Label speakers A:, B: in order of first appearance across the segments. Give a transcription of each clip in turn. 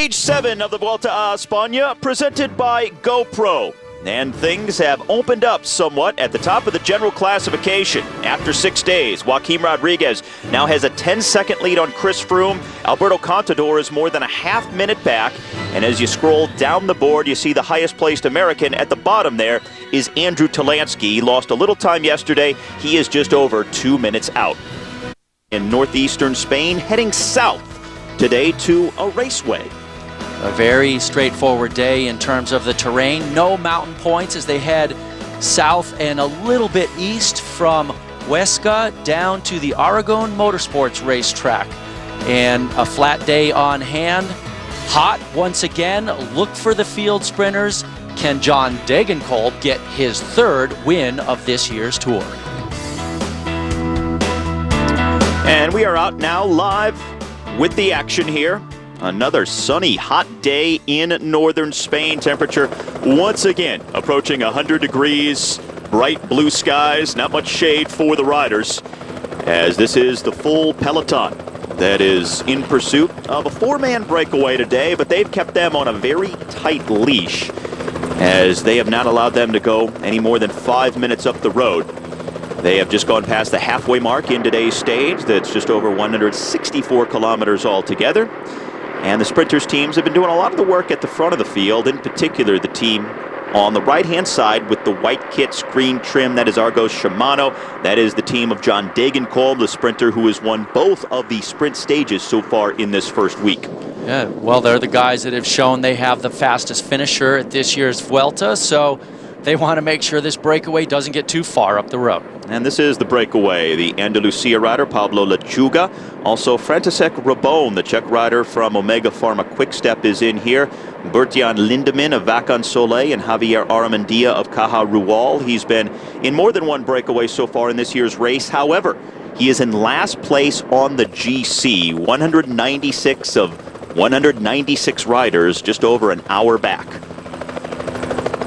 A: Stage 7 of the Vuelta a Espana, presented by GoPro. And things have opened up somewhat at the top of the general classification. After 6 days, Joaquim Rodriguez now has a 10-second lead on Chris Froome. Alberto Contador is more than a half minute back. And as you scroll down the board, you see the highest placed American at the bottom there is Andrew Talansky. He lost a little time yesterday. He is just over 2 minutes out. In northeastern Spain, heading south today to a raceway.
B: A very straightforward day in terms of the terrain. No mountain points as they head south and a little bit east from Huesca down to the Aragon Motorsports racetrack. And a flat day on hand. Hot once again. Look for the field sprinters. Can John Degenkolb get his third win of this year's tour?
A: And we are out now live with the action here. Another sunny, hot day in northern Spain. Temperature once again approaching 100 degrees. Bright blue skies, not much shade for the riders, as this is the full peloton that is in pursuit of a four-man breakaway today, but they've kept them on a very tight leash, as they have not allowed them to go any more than 5 minutes up the road. They have just gone past the halfway mark in today's stage. That's just over 164 kilometers altogether. And the sprinters teams have been doing a lot of the work at the front of the field, in particular the team on the right-hand side with the white kits, green trim. That is Argos Shimano. That is the team of John Degenkolb, the sprinter who has won both of the sprint stages so far in this first week.
B: Yeah, well, they're the guys that have shown they have the fastest finisher at this year's Vuelta, so they want to make sure this breakaway doesn't get too far up the road.
A: And this is the breakaway. The Andalusia rider, Pablo Lechuga. Also, František Rabon, the Czech rider from Omega Pharma Quickstep, is in here. Bertjan Lindemann of Vacan Soleil and Javier Aramendia of Caja Rural. He's been in more than one breakaway so far in this year's race. However, he is in last place on the GC. 196 of 196 riders, just over an hour back.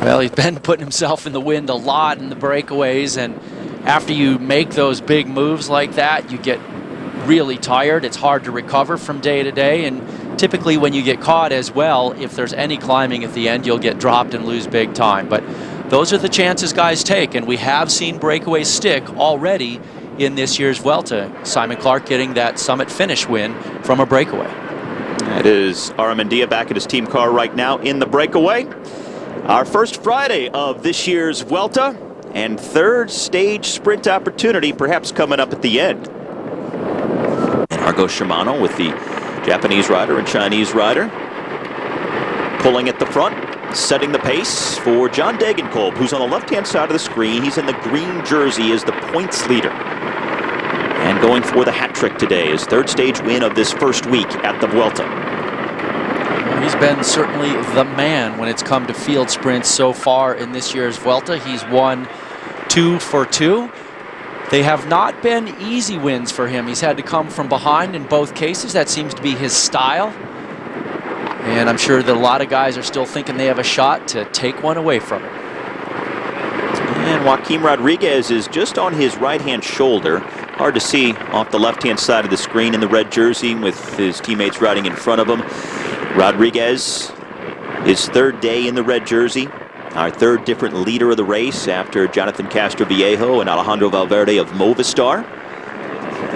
B: Well, he's been putting himself in the wind a lot in the breakaways, and after you make those big moves like that, you get really tired. It's hard to recover from day to day, and typically when you get caught as well, if there's any climbing at the end, you'll get dropped and lose big time. But those are the chances guys take, and we have seen breakaways stick already in this year's Vuelta. Simon Clark getting that summit finish win from a breakaway.
A: That is Aramendia back at his team car right now in the breakaway. Our first Friday of this year's Vuelta, and third stage sprint opportunity perhaps coming up at the end. And Argos Shimano with the Japanese rider and Chinese rider pulling at the front, setting the pace for John Degenkolb, who's on the left-hand side of the screen. He's in the green jersey as the points leader, and going for the hat trick today, his third stage win of this first week at the Vuelta.
B: He's been certainly the man when it's come to field sprints so far in this year's Vuelta. He's won 2 for 2. They have not been easy wins for him. He's had to come from behind in both cases. That seems to be his style. And I'm sure that a lot of guys are still thinking they have a shot to take one away from him.
A: And Joaquim Rodriguez is just on his right-hand shoulder. Hard to see off the left-hand side of the screen in the red jersey with his teammates riding in front of him. Rodriguez, his third day in the red jersey, our third different leader of the race after Jonathan Castroviejo and Alejandro Valverde of Movistar.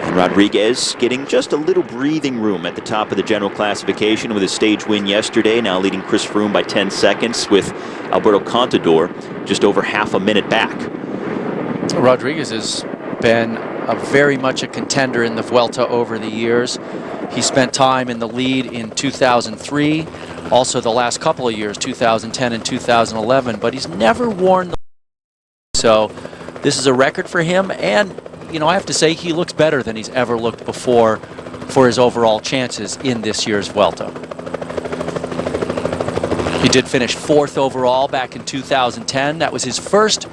A: And Rodriguez getting just a little breathing room at the top of the general classification with his stage win yesterday, now leading Chris Froome by 10 seconds with Alberto Contador just over half a minute back.
B: Rodriguez has been very much a contender in the Vuelta over the years. He spent time in the lead in 2003, also the last couple of years, 2010 and 2011, but he's never worn the. So this is a record for him, and you know, I have to say he looks better than he's ever looked before for his overall chances in this year's Vuelta. He did finish 4th overall back in 2010. That was his first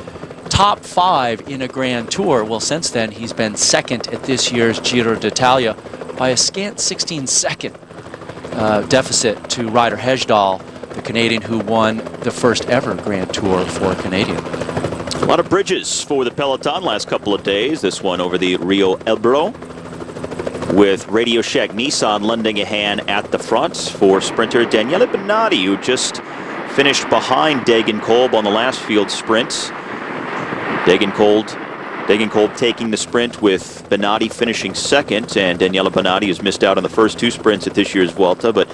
B: top 5 in a Grand Tour. Well, since then, he's been 2nd at this year's Giro d'Italia by a scant 16-second deficit to Ryder Hesjedal, the Canadian who won the first ever Grand Tour for a Canadian.
A: A lot of bridges for the peloton last couple of days. This one over the Rio Ebro. with Radio Shack Nissan lending a hand at the front for sprinter Daniele Benatti, who just finished behind Dagan Kolb on the last field sprint. Dagan Kolb taking the sprint with Benatti finishing second, and Daniele Benatti has missed out on the first two sprints at this year's Vuelta, but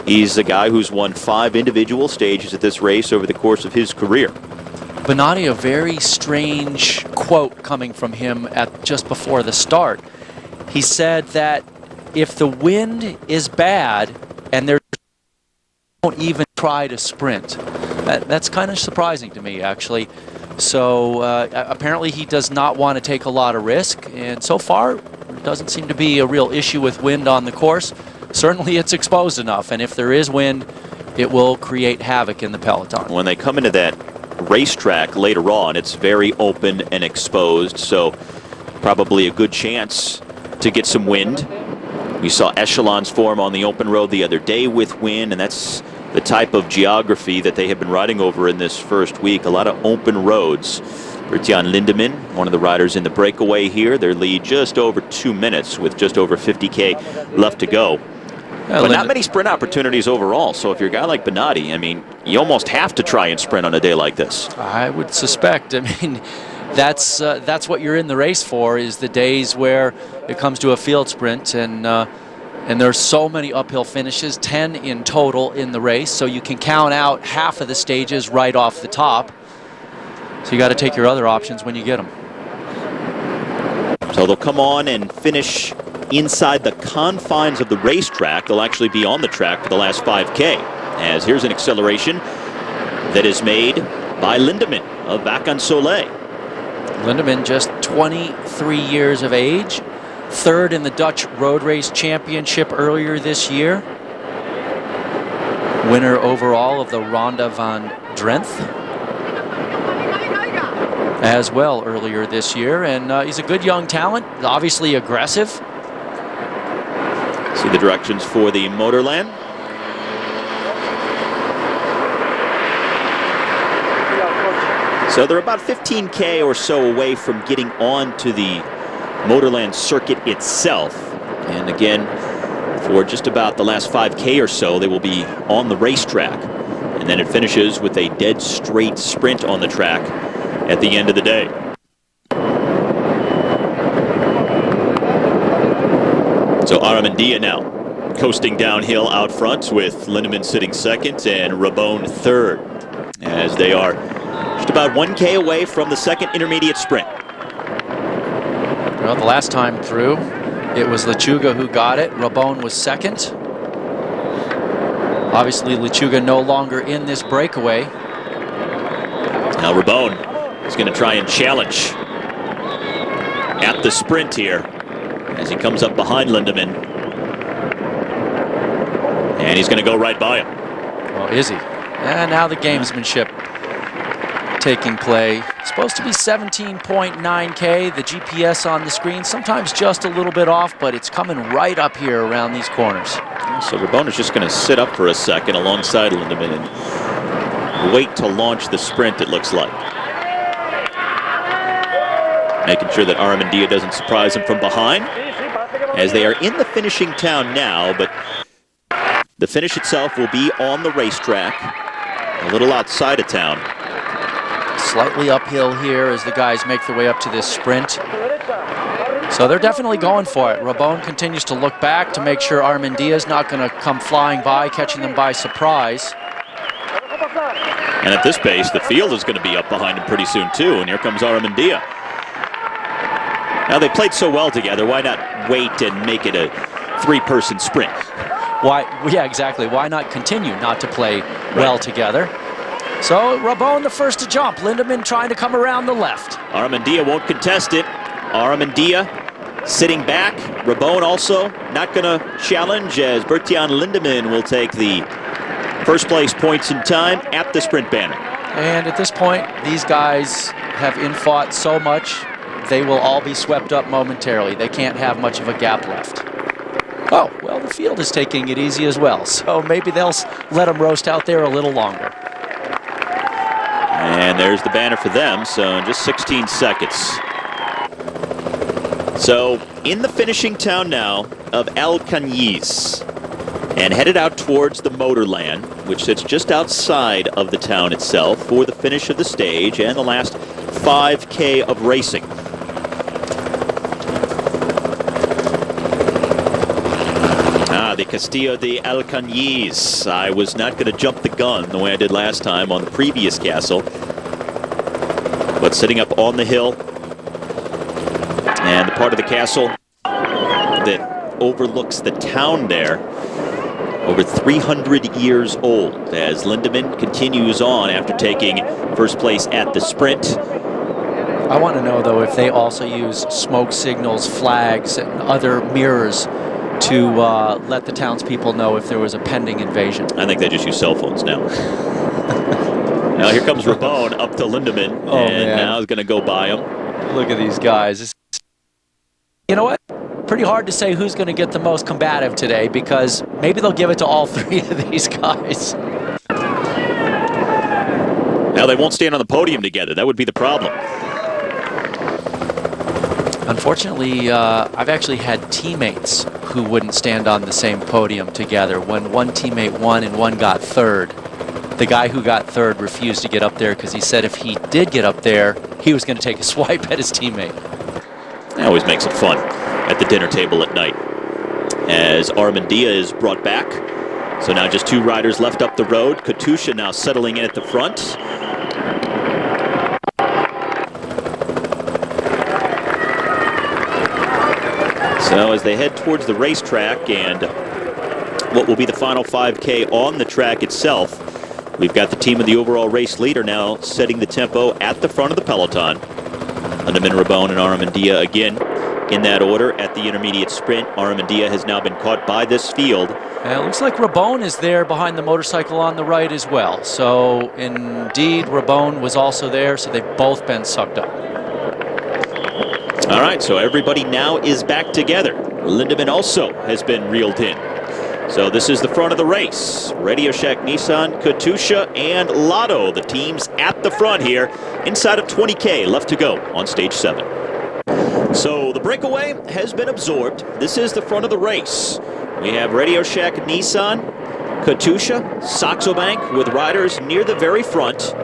A: he's a guy who's won 5 individual stages at this race over the course of his career.
B: Benatti, a very strange quote coming from him at just before the start. He said that if the wind is bad and there's don't even try to sprint. That's kind of surprising to me, actually. So apparently he does not want to take a lot of risk, and so far there doesn't seem to be a real issue with wind on the course. Certainly it's exposed enough, and if there is wind, it will create havoc in the peloton.
A: When they come into that racetrack later on, it's very open and exposed, so probably a good chance to get some wind. We saw echelons form on the open road the other day with wind, and that's the type of geography that they have been riding over in this first week. A lot of open roads. Bertjan Lindemann, one of the riders in the breakaway here. Their lead just over 2 minutes with just over 50K left to go. But not many sprint opportunities overall. So if you're a guy like Benatti, I mean, you almost have to try and sprint on a day like this.
B: I would suspect. I mean, that's what you're in the race for, is the days where it comes to a field sprint, and there's so many uphill finishes, 10 in total in the race, so you can count out half of the stages right off the top. So you got to take your other options when you get them.
A: So they'll come on and finish inside the confines of the racetrack. They'll actually be on the track for the last 5K. As here's an acceleration that is made by Lindemann of Vacan Soleil.
B: Lindemann, just 23 years of age, third in the Dutch Road Race Championship earlier this year. Winner overall of the Ronde van Drenthe as well earlier this year, and he's a good young talent, obviously aggressive.
A: See the directions for the Motorland. So they're about 15K or so away from getting on to the Motorland circuit itself. And again, for just about the last 5K or so, they will be on the racetrack. And then it finishes with a dead straight sprint on the track at the end of the day. So Aramendia now coasting downhill out front with Lindemann sitting second and Rabone third, as they are just about 1K away from the second intermediate sprint.
B: Well, the last time through, it was Lechuga who got it. Rabone was second. Obviously, Lechuga no longer in this breakaway.
A: Now Rabone is going to try and challenge at the sprint here as he comes up behind Lindemann. And he's going to go right by him.
B: Well, is he? And now the gamesmanship taking play. It's supposed to be 17.9K. The GPS on the screen, sometimes just a little bit off, but it's coming right up here around these corners.
A: So Rabone is just going to sit up for a second alongside Lindemann and wait to launch the sprint, it looks like. Making sure that Aramendia doesn't surprise him from behind, as they are in the finishing town now, but the finish itself will be on the racetrack, a little outside of town.
B: Slightly uphill here as the guys make their way up to this sprint. So they're definitely going for it. Rabone continues to look back to make sure Aramendia is not going to come flying by, catching them by surprise.
A: And at this pace, the field is going to be up behind him pretty soon too, and here comes Aramendia. Now they played so well together, why not wait and make it a 3-person sprint?
B: Why? Yeah, exactly. Why not continue not to play well together? So Rabone the first to jump. Lindemann trying to come around the left.
A: Aramendia won't contest it. Aramendia sitting back. Rabone also not going to challenge, as Bertjan Lindemann will take the first place points in time at the sprint banner.
B: And at this point, these guys have infought so much, they will all be swept up momentarily. They can't have much of a gap left. Oh, well, the field is taking it easy as well, so maybe they'll let them roast out there a little longer.
A: And there's the banner for them, so in just 16 seconds. So in the finishing town now, of El Cañiz and headed out towards the Motorland, which sits just outside of the town itself, for the finish of the stage and the last 5K of racing. The Castillo de El Cañiz. I was not going to jump the gun the way I did last time on the previous castle, but sitting up on the hill, and the part of the castle that overlooks the town there, over 300 years old, as Lindemann continues on after taking first place at the sprint.
B: I want to know, though, if they also use smoke signals, flags, and other mirrors to let the townspeople know if there was a pending invasion.
A: I think they just use cell phones now. Now here comes Rabone up to Lindemann, and now he's going to go by him.
B: Look at these guys. You know what? Pretty hard to say who's going to get the most combative today, because maybe they'll give it to all three of these guys.
A: Now they won't stand on the podium together. That would be the problem.
B: Unfortunately, I've actually had teammates who wouldn't stand on the same podium together. When one teammate won and one got third, the guy who got third refused to get up there because he said if he did get up there, he was going to take a swipe at his teammate.
A: That always makes it fun at the dinner table at night. As Armandia is brought back. So now just two riders left up the road. Katusha now settling in at the front. So as they head towards the racetrack and what will be the final 5K on the track itself, we've got the team of the overall race leader now setting the tempo at the front of the peloton. Lindemann, Rabone, and Armandia again in that order at the intermediate sprint. Armandia has now been caught by this field.
B: And it looks like Rabone is there behind the motorcycle on the right as well. So indeed, Rabone was also there, so they've both been sucked up.
A: All right, so everybody now is back together. Lindemann also has been reeled in. So this is the front of the race. Radio Shack Nissan, Katusha, and Lotto, the teams at the front here. Inside of 20K left to go on stage 7. So the breakaway has been absorbed. This is the front of the race. We have Radio Shack Nissan, Katusha, Saxo Bank with riders near the very front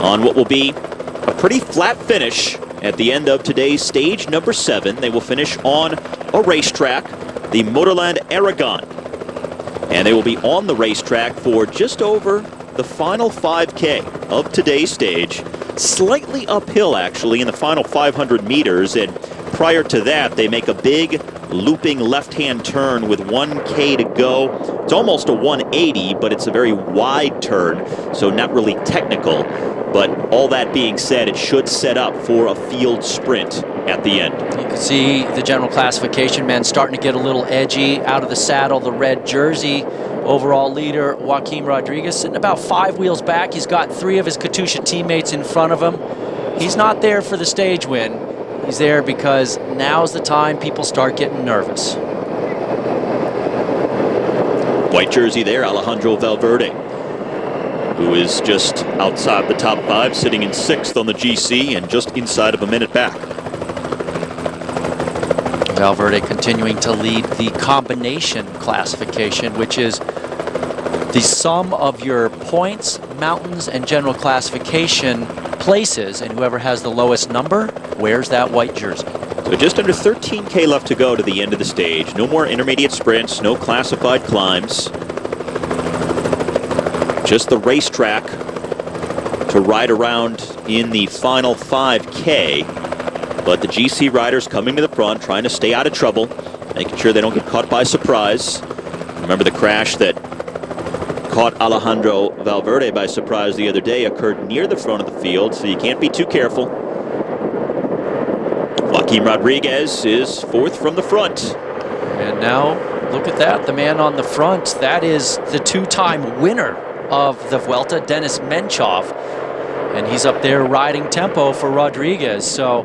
A: on what will be a pretty flat finish. At the end of today's stage number 7, they will finish on a racetrack, the Motorland Aragon. And they will be on the racetrack for just over the final 5K of today's stage. Slightly uphill, actually, in the final 500 meters. And prior to that, they make a big looping left-hand turn with 1K to go. It's almost a 180, but it's a very wide turn, so not really technical. But all that being said, it should set up for a field sprint at the end.
B: You can see the general classification men starting to get a little edgy out of the saddle. The red jersey, overall leader Joaquim Rodriguez, sitting about 5 wheels back. He's got 3 of his Katusha teammates in front of him. He's not there for the stage win. He's there because now's the time people start getting nervous.
A: White jersey there, Alejandro Valverde, who is just outside the top 5, sitting in 6th on the GC and just inside of a minute back.
B: Valverde continuing to lead the combination classification, which is the sum of your points, mountains, and general classification places, and whoever has the lowest number wears that white jersey.
A: So just under 13K left to go to the end of the stage. No more intermediate sprints, no classified climbs. Just the racetrack to ride around in the final 5K. But the GC riders coming to the front, trying to stay out of trouble, making sure they don't get caught by surprise. Remember the crash that caught Alejandro Valverde by surprise the other day occurred near the front of the field, so you can't be too careful. Joaquim Rodriguez is 4th from the front.
B: And now, look at that, the man on the front. That is the 2-time winner of the Vuelta, Denis Menchov. And he's up there riding tempo for Rodriguez. So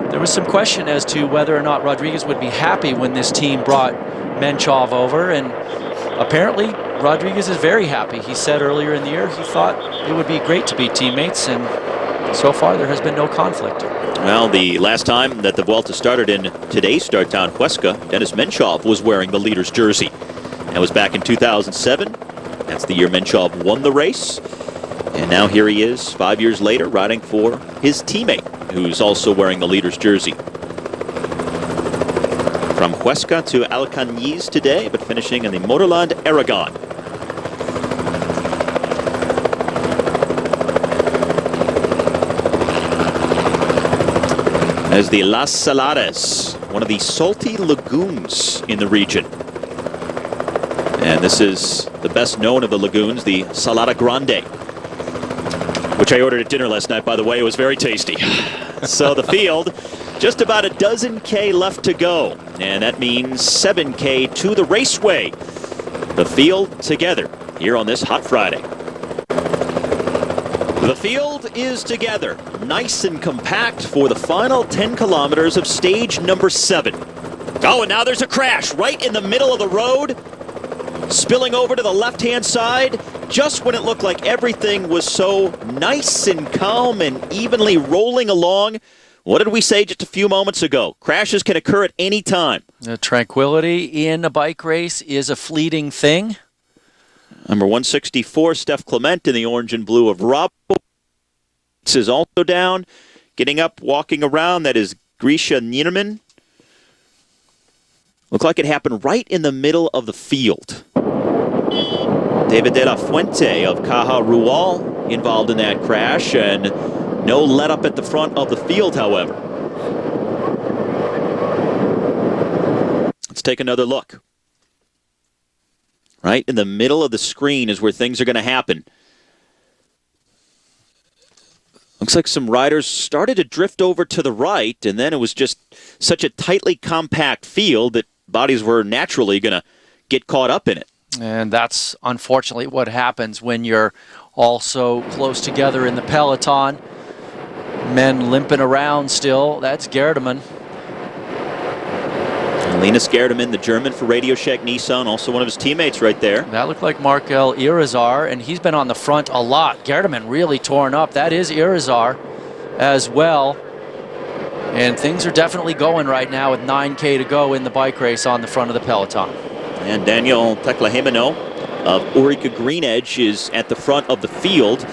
B: there was some question as to whether or not Rodriguez would be happy when this team brought Menchov over. And apparently, Rodriguez is very happy. He said earlier in the year he thought it would be great to be teammates, and So far, there has been no conflict.
A: Well, the last time that the Vuelta started in today's start town, Huesca, Dennis Menchov was wearing the leader's jersey. That was back in 2007. That's the year Menchov won the race. And now here he is, 5 years later, riding for his teammate, who's also wearing the leader's jersey. From Huesca to Alcañiz today, but finishing in the Motorland Aragon. As the Las Saladas, one of the salty lagoons in the region. And this is the best known of the lagoons, the Salada Grande, which I ordered at dinner last night, by the way. It was very tasty. So the field, just about a dozen K left to go. And that means 7K to the raceway. The field together here on this hot Friday. The field is together, nice and compact for the final 10 kilometers of stage number 7. Oh, and now there's a crash right in the middle of the road, spilling over to the left-hand side, just when it looked like everything was so nice and calm and evenly rolling along. What did we say just a few moments ago? Crashes can occur at any time.
B: The tranquility in a bike race is a fleeting thing.
A: Number 164, Steph Clement in the orange and blue of Rob. Is also down. Getting up, walking around, that is Grisha Niemann. Looked like it happened right in the middle of the field. David de la Fuente of Caja Rural involved in that crash, and no let up at the front of the field, however. Let's take another look. Right in the middle of the screen is where things are going to happen. Looks like some riders started to drift over to the right, and then it was just such a tightly compact field that bodies were naturally going to get caught up in it.
B: And that's unfortunately what happens when you're all so close together in the peloton. Men limping around still. That's Gerdemann.
A: Linus Gerdemann, the German for Radio Shack Nissan, also one of his teammates right there.
B: That looked like Markel Irizar, and he's been on the front a lot. Gerdemann really torn up. That is Irizar as well. And things are definitely going right now with 9K to go in the bike race on the front of the peloton.
A: And Daniel Teclahimeno of Orica Green Edge is at the front of the field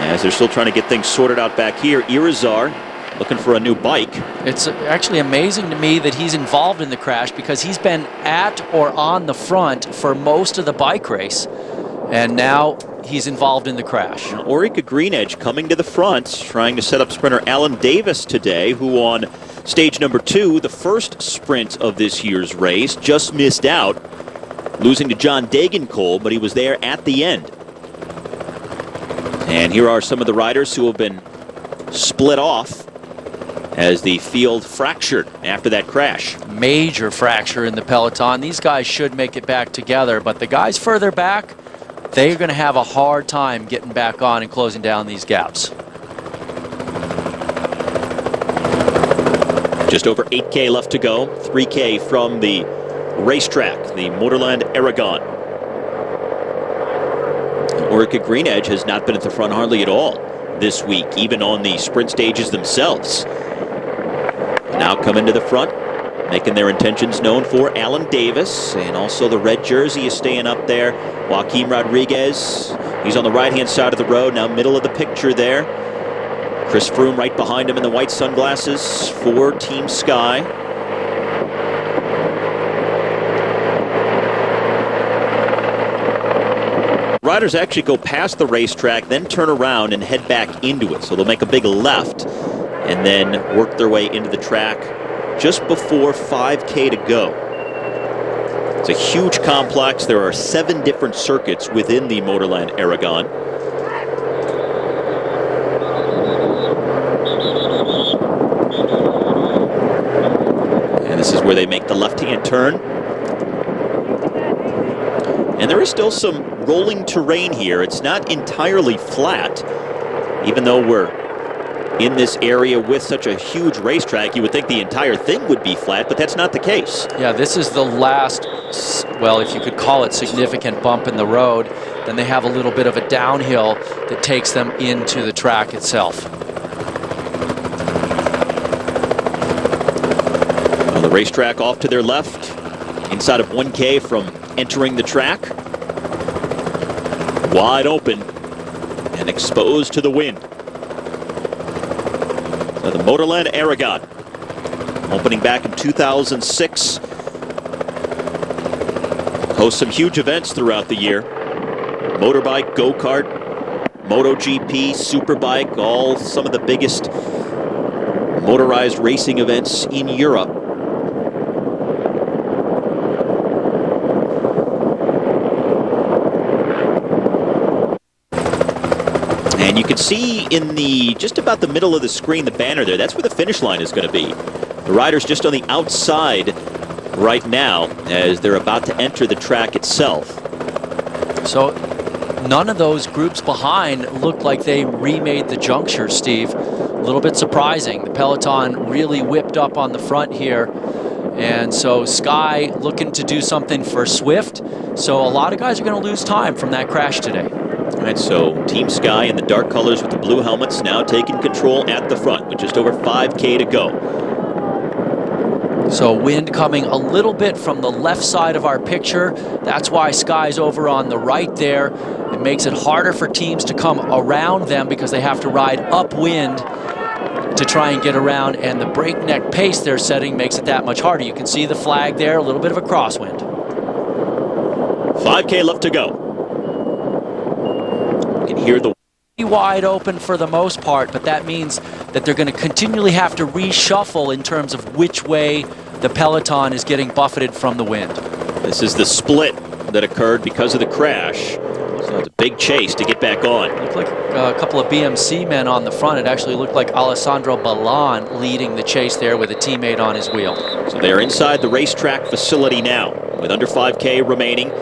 A: as they're still trying to get things sorted out back here. Irizar looking for a new bike. It's
B: actually amazing to me that he's involved in the crash because he's been at or on the front for most of the bike race. And now he's involved in the crash.
A: Now, Orica Green Edge coming to the front, trying to set up sprinter Alan Davis today, who on stage number 2, the first sprint of this year's race, just missed out, losing to John Degenkolb, but he was there at the end. And here are some of the riders who have been split off as the field fractured after that crash.
B: Major fracture in the peloton. These guys should make it back together, but the guys further back, they're going to have a hard time getting back on and closing down these gaps.
A: Just over 8K left to go, 3K from the racetrack, the Motorland Aragon. Orica Green Edge has not been at the front hardly at all this week, even on the sprint stages themselves. Now coming to the front, making their intentions known for Alan Davis, and also the red jersey is staying up there. Joaquim Rodriguez, he's on the right-hand side of the road, now middle of the picture there. Chris Froome right behind him in the white sunglasses for Team Sky. Riders actually go past the racetrack, then turn around and head back into it. So they'll make a big left and then work their way into the track just before 5K to go. It's a huge complex. There are 7 different circuits within the Motorland Aragon. And this is where they make the left-hand turn. And there is still some rolling terrain here. It's not entirely flat, even though we're in this area with such a huge racetrack. You would think the entire thing would be flat, but that's not the case.
B: Yeah, this is the last well, if you could call it significant bump in the road, then they have a little bit of a downhill that takes them into the track itself.
A: Well, the racetrack off to their left, inside of 1K from entering the track. Wide open and exposed to the wind. So the Motorland Aragon, opening back in 2006. Hosts some huge events throughout the year. Motorbike, go-kart, MotoGP, Superbike, all some of the biggest motorized racing events in Europe. And you can see in the just about the middle of the screen, the banner there, that's where the finish line is going to be. The riders just on the outside right now as they're about to enter the track itself.
B: So none of those groups behind look like they remade the juncture, Steve. A little bit surprising. The peloton really whipped up on the front here. And so Sky looking to do something for Swift. So a lot of guys are going to lose time from that crash today.
A: All right, so Team Sky in the dark colors with the blue helmets now taking control at the front with just over 5K to go.
B: So wind coming a little bit from the left side of our picture. That's why Sky's over on the right there. It makes it harder for teams to come around them because they have to ride upwind to try and get around, and the breakneck pace they're setting makes it that much harder. You can see the flag there, a little bit of a crosswind.
A: 5K left to go. You can hear the
B: wide open for the most part, but that means that they're going to continually have to reshuffle in terms of which way the peloton is getting buffeted from the wind.
A: This is the split that occurred because of the crash. So it's a big chase to get back on.
B: Looked like a couple of BMC men on the front. It actually looked like Alessandro Ballan leading the chase there with a teammate on his wheel.
A: So they are inside the racetrack facility now with under 5K remaining.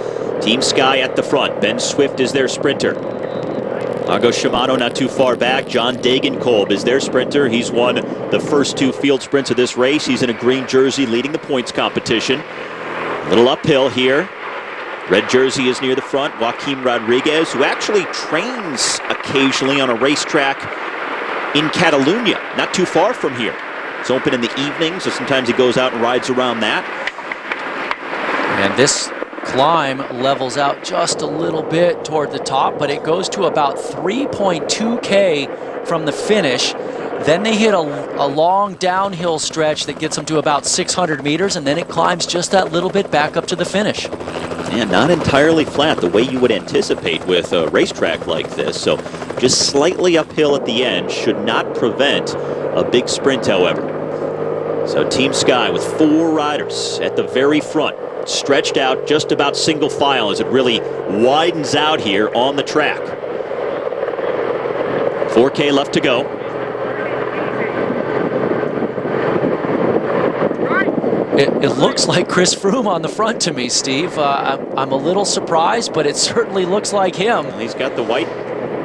A: Team Sky at the front. Ben Swift is their sprinter. Argo Shimano not too far back. John Degenkolb is their sprinter. He's won the first 2 field sprints of this race. He's in a green jersey leading the points competition. A little uphill here. Red jersey is near the front. Joaquim Rodriguez, who actually trains occasionally on a racetrack in Catalunya, not too far from here. It's open in the evening, so sometimes he goes out and rides around that.
B: And this climb levels out just a little bit toward the top, but it goes to about 3.2K from the finish. Then they hit a long downhill stretch that gets them to about 600 meters, and then it climbs just that little bit back up to the finish.
A: And not entirely flat the way you would anticipate with a racetrack like this. So just slightly uphill at the end should not prevent a big sprint, however. So Team Sky with 4 riders at the very front, stretched out just about single file as it really widens out here on the track. 4K left to go.
B: It looks like Chris Froome on the front to me, Steve. I'm a little surprised, but it certainly looks like him.
A: Well, he's got the white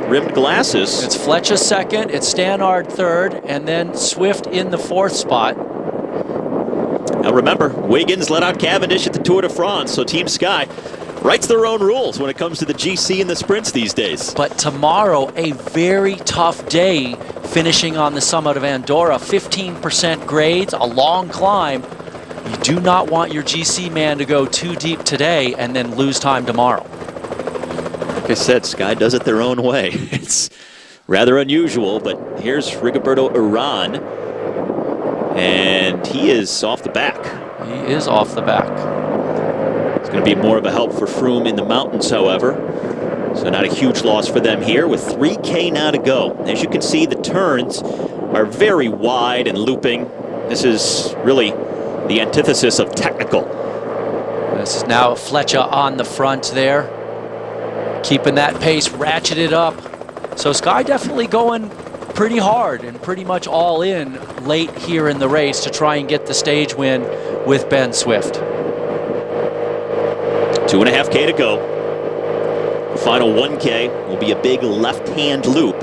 A: rimmed glasses.
B: It's Fletcher second, it's Stannard third, and then Swift in the 4th spot.
A: Now remember, Wiggins let out Cavendish at the Tour de France, so Team Sky writes their own rules when it comes to the GC and the sprints these days.
B: But tomorrow, a very tough day finishing on the summit of Andorra. 15% grades, a long climb. You do not want your GC man to go too deep today and then lose time tomorrow.
A: Like I said, Sky does it their own way. It's rather unusual, but here's Rigoberto Urán, and he is off the back.
B: He is off the back.
A: It's going to be more of a help for Froome in the mountains, however. So not a huge loss for them here with 3K now to go. As you can see, the turns are very wide and looping. This is really the antithesis of technical.
B: This is now Fletcher on the front there, keeping that pace ratcheted up. So Sky definitely going pretty hard and pretty much all in late here in the race to try and get the stage win with Ben Swift.
A: 2.5K to go. The final 1K will be a big left-hand loop.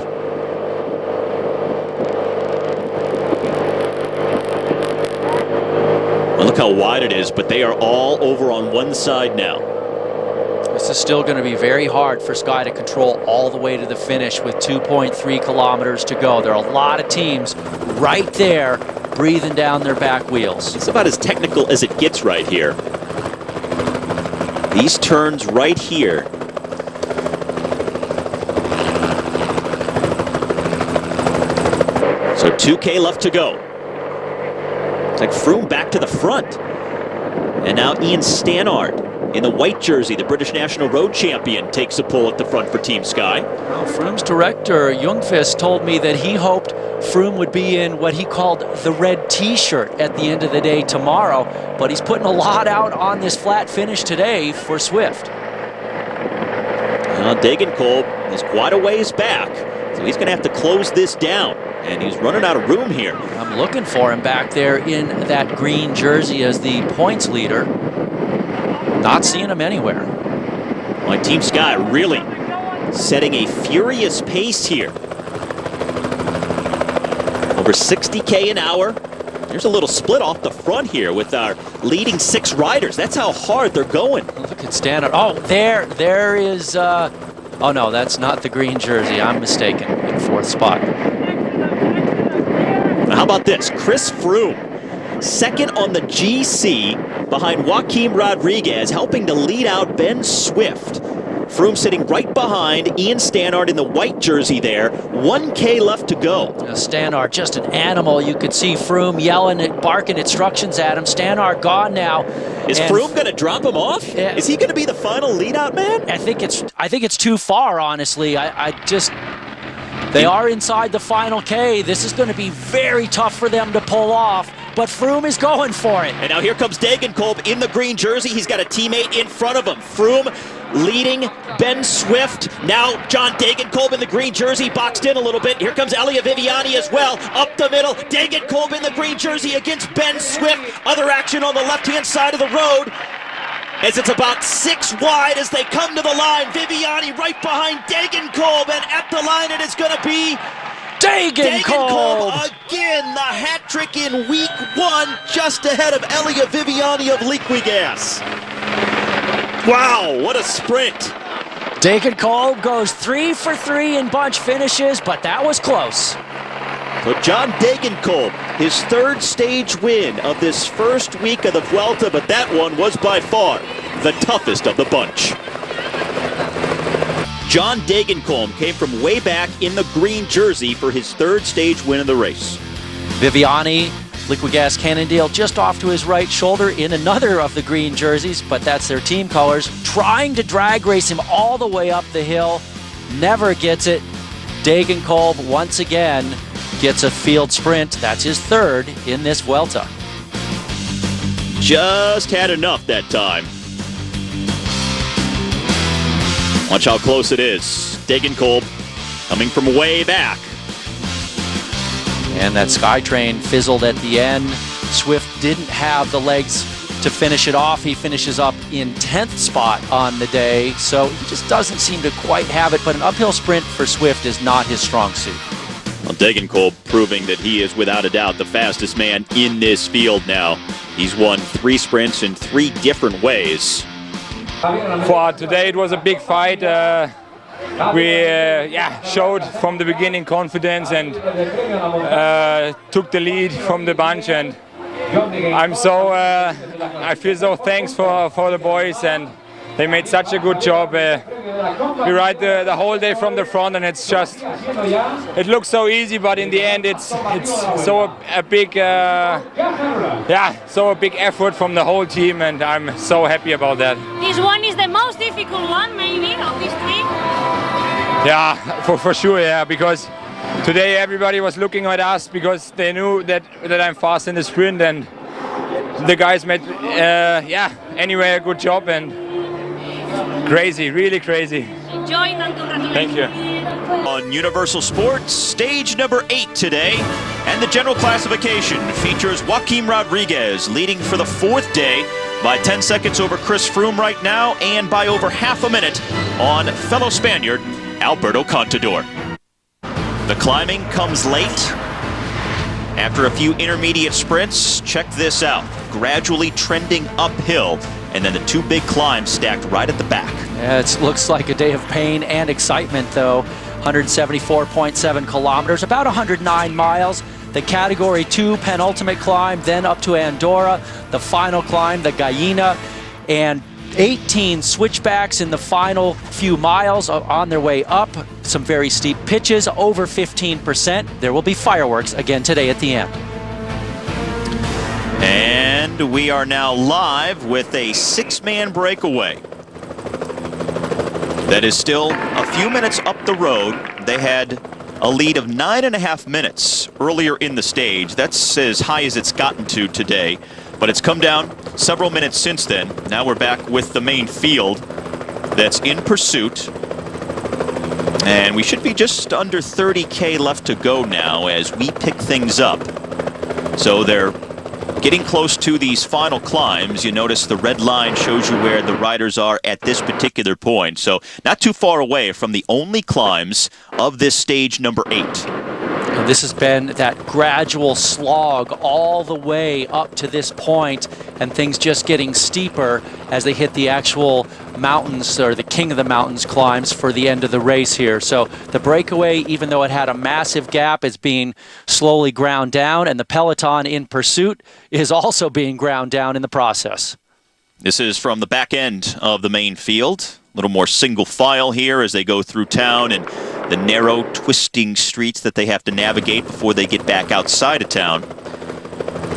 A: Well, look how how wide it is, but they are all over on one side now.
B: This is still going to be very hard for Sky to control all the way to the finish with 2.3 kilometers to go. There are a lot of teams right there breathing down their back wheels.
A: It's about as technical as it gets right here. These turns right here. So 2K left to go. It's like Froome back to the front. And now Ian Stannard in the white jersey, the British National Road Champion, takes a pull at the front for Team Sky.
B: Well, Froome's director, Ljungqvist, told me that he hoped Froome would be in what he called the red T-shirt at the end of the day tomorrow, but he's putting a lot out on this flat finish today for Swift.
A: Degenkolb is quite a ways back, so he's going to have to close this down, and he's running out of room here.
B: I'm looking for him back there in that green jersey as the points leader. Not seeing him anywhere.
A: Well, Team Sky really setting a furious pace here. Over 60K an hour. There's a little split off the front here with our leading 6 riders. That's how hard they're going.
B: Look at Stannard. Oh, there is... oh, no, that's not the green jersey. I'm mistaken. In 4th spot.
A: Now, how about this? Chris Froome, 2nd on the GC behind Joaquim Rodriguez, helping to lead out Ben Swift. Froome sitting right behind Ian Stannard in the white jersey there. 1K left to go.
B: Stannard, just an animal. You could see Froome yelling, barking instructions at him. Stannard gone now.
A: Is Froome going to drop him off? Is he going to be the final lead-out man?
B: I think it's too far, honestly. They are inside the final K. This is going to be very tough for them to pull off, but Froome is going for it.
A: And now here comes Degenkolb in the green jersey. He's got a teammate in front of him. Froome leading Ben Swift. Now John Degenkolb in the green jersey, boxed in a little bit. Here comes Elia Viviani as well, up the middle. Degenkolb in the green jersey against Ben Swift. Other action on the left-hand side of the road, as it's about 6 wide as they come to the line. Viviani right behind Degenkolb, and at the line it is going to be
B: Degenkolb
A: again. The hat trick in week 1, just ahead of Elia Viviani of Liquigas. Wow, what a sprint.
B: Degenkolb goes 3 for 3 in bunch finishes, but that was close.
A: So John Degenkolb, his 3rd stage win of this first week of the Vuelta, but that one was by far the toughest of the bunch. John Degenkolb came from way back in the green jersey for his 3rd stage win of the race.
B: Viviani, Liquigas Cannondale just off to his right shoulder in another of the green jerseys, but that's their team colors. Trying to drag race him all the way up the hill, never gets it. Degenkolb once again gets a field sprint. That's his 3rd in this Vuelta.
A: Just had enough that time. Watch how close it is. Degenkolb coming from way back.
B: And that Skytrain fizzled at the end. Swift didn't have the legs to finish it off. He finishes up in 10th spot on the day, so he just doesn't seem to quite have it. But an uphill sprint for Swift is not his strong suit.
A: Well, Degenkolb proving that he is without a doubt the fastest man in this field now. He's won 3 sprints in 3 different ways.
C: For today, it was a big fight. We showed from the beginning confidence and took the lead from the bunch. And I feel so thankful for the boys, and they made such a good job. We ride the whole day from the front, and it's just, it looks so easy, but in the end it's so a big effort from the whole team, and I'm so happy about that.
D: This one is the most difficult one, maybe, of these 3.
C: Yeah, for sure, yeah, because today everybody was looking at us because they knew that I'm fast in the sprint, and the guys made anyway a good job, and crazy, really crazy.
D: Enjoy and congratulations.
C: Thank you.
A: On Universal Sports, stage number 8 today, and the general classification features Joaquim Rodriguez leading for the 4th day by 10 seconds over Chris Froome right now, and by over half a minute on fellow Spaniard Alberto Contador. The climbing comes late after a few intermediate sprints. Check this out. gradually trending uphill, and then the two big climbs stacked right at the back.
B: Yeah, it looks like a day of pain and excitement, though. 174.7 kilometers, about 109 miles. The Category 2 penultimate climb, then up to Andorra. The final climb, the Gallina, and 18 switchbacks in the final few miles on their way up. Some very steep pitches, over 15%. There will be fireworks again today at the end.
A: And we are now live with a six-man breakaway that is still a few minutes up the road. They had a lead of 9.5 minutes earlier in the stage. That's as high as it's gotten to today, but it's come down several minutes since then. Now we're back with the main field that's in pursuit, and we should be just under 30K left to go now as we pick things up. So they're getting close to these final climbs. You notice the red line shows you where the riders are at this particular point. So not too far away from the only climbs of this stage number 8.
B: And this has been that gradual slog all the way up to this point, and things just getting steeper as they hit the actual mountains, or the King of the Mountains climbs for the end of the race here. So the breakaway, even though it had a massive gap, is being slowly ground down, and the peloton in pursuit is also being ground down in the process.
A: This is from the back end of the main field. A little more single file here as they go through town and the narrow, twisting streets that they have to navigate before they get back outside of town.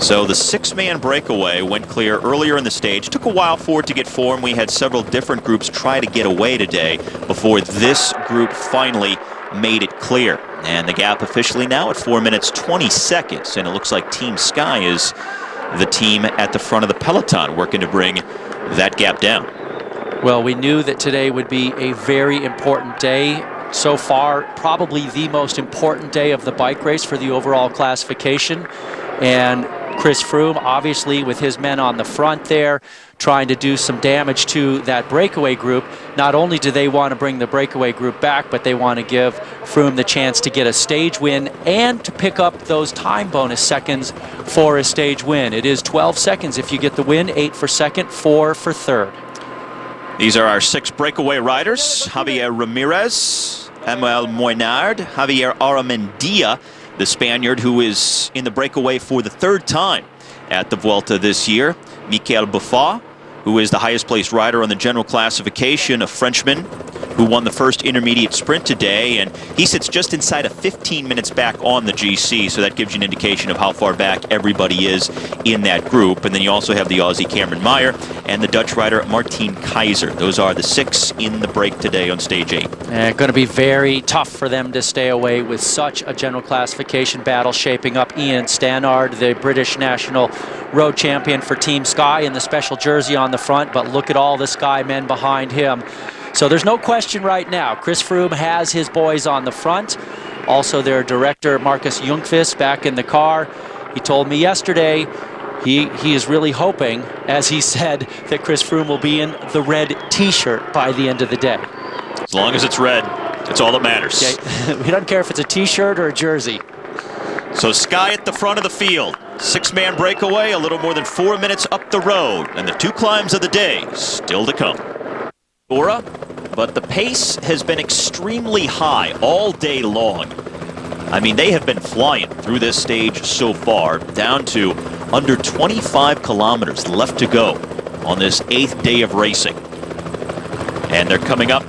A: So the six-man breakaway went clear earlier in the stage. Took a while for it to get formed. We had several different groups try to get away today before this group finally made it clear. And the gap officially now at 4 minutes 20 seconds. And it looks like Team Sky is the team at the front of the peloton working to bring that gap down.
B: Well, we knew that today would be a very important day. So far, probably the most important day of the bike race for the overall classification. And Chris Froome, obviously, with his men on the front there, trying to do some damage to that breakaway group. Not only do they want to bring the breakaway group back, but they want to give Froome the chance to get a stage win and to pick up those time bonus seconds for a stage win. It is 12 seconds if you get the win, 8 for second, 4 for third.
A: These are our 6 breakaway riders: Javier Ramirez, Emmanuel Moinard, Javier Aramendia, the Spaniard who is in the breakaway for the 3rd time at the Vuelta this year, Mikel Buffat, who is the highest placed rider on the general classification, a Frenchman who won the first intermediate sprint today, and he sits just inside of 15 minutes back on the GC, so that gives you an indication of how far back everybody is in that group. And then you also have the Aussie Cameron Meyer and the Dutch rider Martin Keizer. Those are the 6 in the break today on stage 8.
B: And going to be very tough for them to stay away with such a general classification battle shaping up. Ian Stannard, the British national road champion for Team Sky, in the special jersey on the front, but look at all the Sky men behind him. So there's no question right now. Chris Froome has his boys on the front. Also their director, Marcus Jungqvist, back in the car. He told me yesterday he is really hoping, as he said, that Chris Froome will be in the red T-shirt by the end of the day.
A: As long as it's red, it's all that matters.
B: Okay. We don't care if it's a T-shirt or a jersey.
A: So Sky at the front of the field. 6-man breakaway, a little more than 4 minutes up the road. And the 2 climbs of the day still to come. But the pace has been extremely high all day long. I mean, they have been flying through this stage so far, down to under 25 kilometers left to go on this 8th day of racing. And they're coming up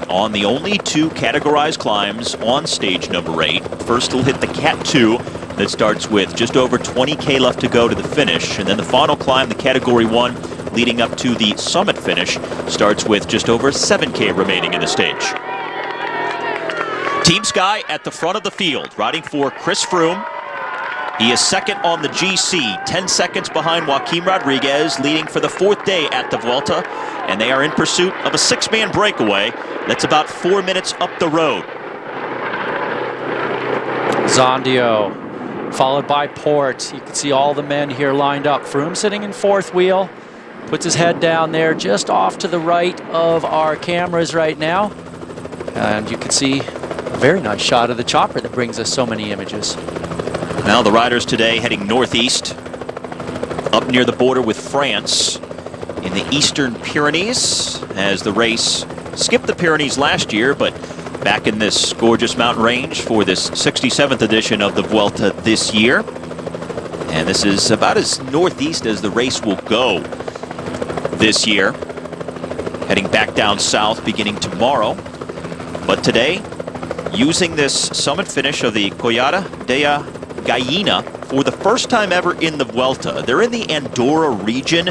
A: on the only 2 categorized climbs on stage number 8. First will hit the Cat 2 that starts with just over 20K left to go to the finish. And then the final climb, the Category 1, leading up to the summit finish, starts with just over 7K remaining in the stage. Team Sky at the front of the field, riding for Chris Froome. He is second on the GC, 10 seconds behind Joaquim Rodriguez, leading for the 4th day at the Vuelta. And they are in pursuit of a 6-man breakaway that's about 4 minutes up the road.
B: Zondio, followed by Port. You can see all the men here lined up. Froome sitting in 4th wheel. Puts his head down there just off to the right of our cameras right now. And you can see a very nice shot of the chopper that brings us so many images.
A: Now the riders today heading northeast up near the border with France in the Eastern Pyrenees, as the race skipped the Pyrenees last year, but back in this gorgeous mountain range for this 67th edition of the Vuelta this year. And this is about as northeast as the race will go this year. Heading back down south beginning tomorrow. But today, using this summit finish of the Collada de Gallina for the first time ever in the Vuelta. They're in the Andorra region,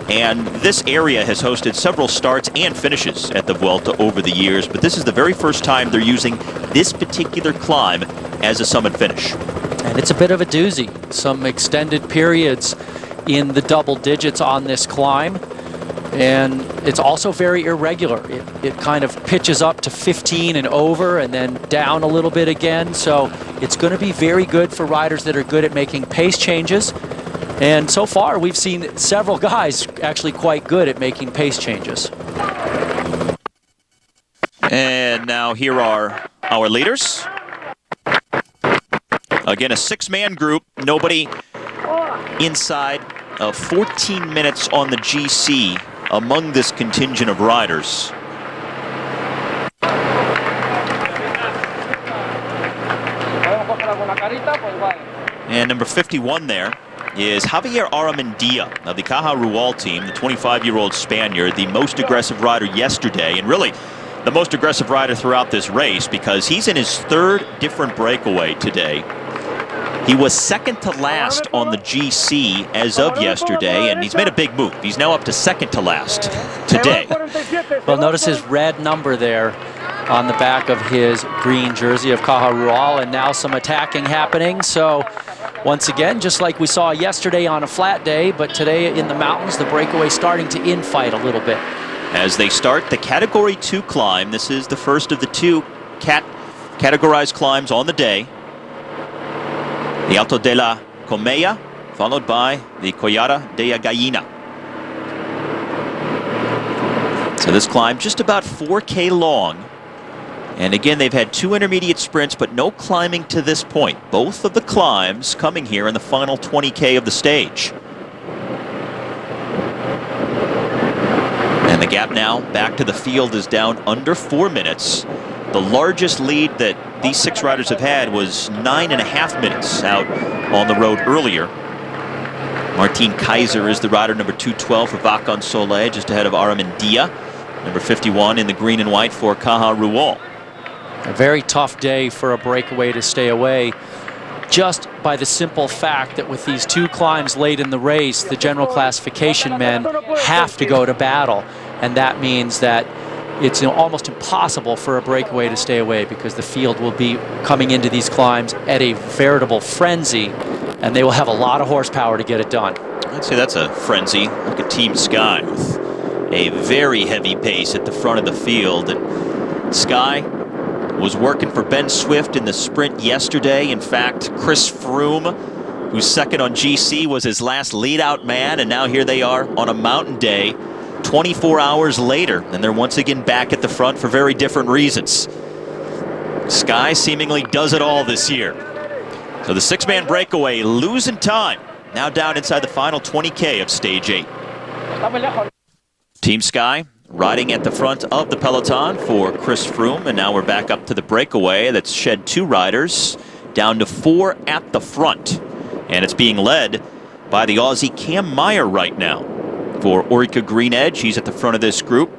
A: and this area has hosted several starts and finishes at the Vuelta over the years, but this is the very first time they're using this particular climb as a summit finish.
B: And it's a bit of a doozy. Some extended periods in the double digits on this climb. And it's also very irregular. It kind of pitches up to 15 and over and then down a little bit again. So it's going to be very good for riders that are good at making pace changes. And so far, we've seen several guys actually quite good at making pace changes.
A: And now here are our leaders. Again, a six-man group. Nobody inside of 14 minutes on the GC among this contingent of riders. And number 51 there is Javier Aramendia of the Caja Rural team, the 25-year-old Spaniard, the most aggressive rider yesterday, and really the most aggressive rider throughout this race because he's in his third different breakaway today. He was second to last on the GC as of yesterday, and he's made a big move. He's now up to second to last today.
B: Well, notice his red number there on the back of his green jersey of Caja Rural, and now some attacking happening. So once again, just like we saw yesterday on a flat day, but today in the mountains, the breakaway starting to infight a little bit.
A: As they start the Category 2 climb, this is the first of the two categorized climbs on the day. The Alto de la Comella, followed by the Collada de Gallina. So this climb just about 4K long. And again, they've had two intermediate sprints, but no climbing to this point. Both of the climbs coming here in the final 20K of the stage. And the gap now back to the field is down under 4 minutes. The largest lead that these six riders have had was 9.5 minutes out on the road earlier. Martin Kaiser is the rider number 212 for Vacan Soleil, just ahead of Aramendia, number 51 in the green and white for Caja Rural.
B: A very tough day for a breakaway to stay away, just by the simple fact that with these two climbs late in the race, the general classification men have to go to battle. And that means that it's almost impossible for a breakaway to stay away because the field will be coming into these climbs at a veritable frenzy, and they will have a lot of horsepower to get it done.
A: I'd say that's a frenzy. Look at Team Sky with a very heavy pace at the front of the field. And Sky was working for Ben Swift in the sprint yesterday. In fact, Chris Froome, who's second on GC, was his last lead-out man, and now here they are on a mountain day 24 hours later, and they're once again back at the front for very different reasons. Sky seemingly does it all this year. So the six-man breakaway losing time, now down inside the final 20K of stage 8. Team Sky riding at the front of the peloton for Chris Froome, and now we're back up to the breakaway that's shed two riders down to 4 at the front, and it's being led by the Aussie Cam Meyer right now. For Orica Green Edge, he's at the front of this group.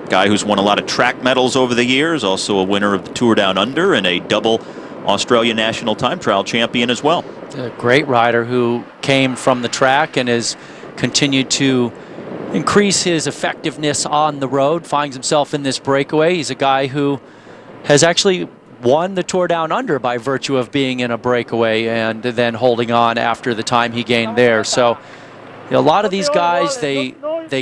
A: Guy who's won a lot of track medals over the years, also a winner of the Tour Down Under and a double Australian National Time Trial champion as well.
B: A great rider who came from the track and has continued to increase his effectiveness on the road, finds himself in this breakaway. He's a guy who has actually won the Tour Down Under by virtue of being in a breakaway and then holding on after the time he gained there. So a lot of these guys, they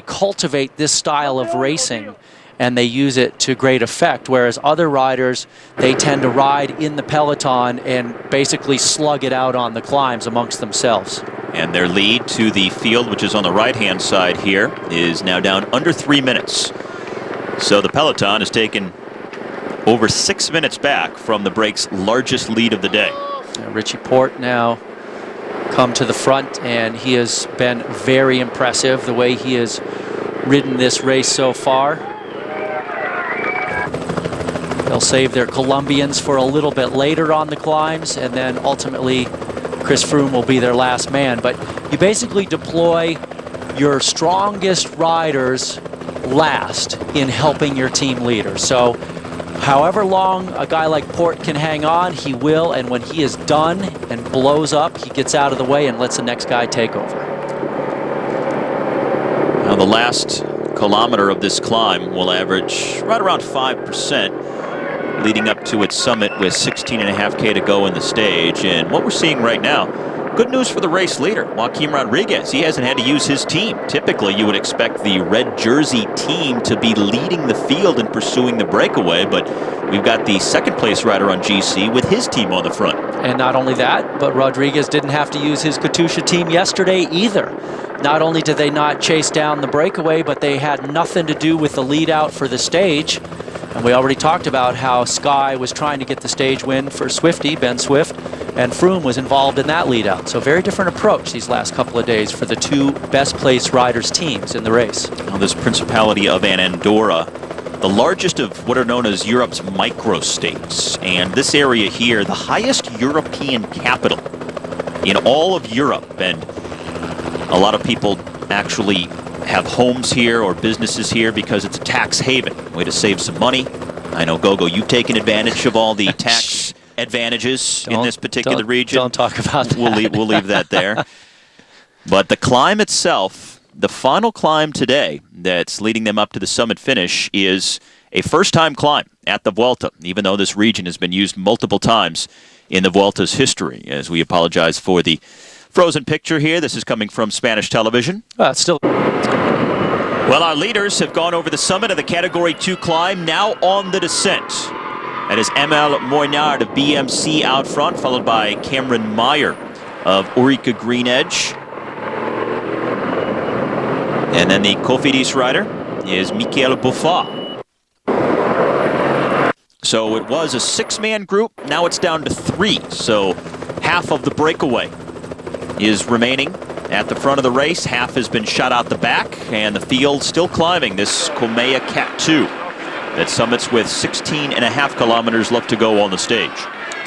B: cultivate this style of racing and they use it to great effect, whereas other riders, they tend to ride in the peloton and basically slug it out on the climbs amongst themselves.
A: And their lead to the field, which is on the right-hand side here, is now down under 3 minutes. So the peloton has taken over 6 minutes back from the break's largest lead of the day.
B: Richie Porte now come to the front, and he has been very impressive the way he has ridden this race so far. They'll save their Colombians for a little bit later on the climbs, and then ultimately Chris Froome will be their last man. But you basically deploy your strongest riders last in helping your team leader. So however long a guy like Port can hang on, he will, and when he is done and blows up, he gets out of the way and lets the next guy take over.
A: Now the last kilometer of this climb will average right around 5%, leading up to its summit with 16.5K to go in the stage. And what we're seeing right now, good news for the race leader, Joaquim Rodriguez. He hasn't had to use his team. Typically, you would expect the red jersey team to be leading the field and pursuing the breakaway, but we've got the second place rider on GC with his team on the front.
B: And not only that, but Rodriguez didn't have to use his Katusha team yesterday either. Not only did they not chase down the breakaway, but they had nothing to do with the lead out for the stage. And we already talked about how Sky was trying to get the stage win for Swifty, Ben Swift, and Froome was involved in that lead out. So very different approach these last couple of days for the two best placed riders teams in the race.
A: Now this Principality of Andorra, the largest of what are known as Europe's microstates. And this area here, the highest European capital in all of Europe. And a lot of people actually have homes here or businesses here because it's a tax haven. Way to save some money. I know, Gogo, you've taken advantage of all the tax advantages in this particular region.
B: Don't talk about that.
A: We'll leave that there. But the climb itself, the final climb today that's leading them up to the summit finish is a first-time climb at the Vuelta, even though this region has been used multiple times in the Vuelta's history. As we apologize for the frozen picture here. This is coming from Spanish television.
B: Still.
A: Well, our leaders have gone over the summit of the Category 2 climb, now on the descent. That is ML Moinard of BMC out front, followed by Cameron Meyer of Orica Green Edge. And then the Cofidis rider is Michael Buffat. So it was a six-man group, now it's down to three. So half of the breakaway is remaining at the front of the race. Half has been shot out the back, and the field still climbing this Comea Cat 2 that summits with 16.5 kilometers left to go on the stage.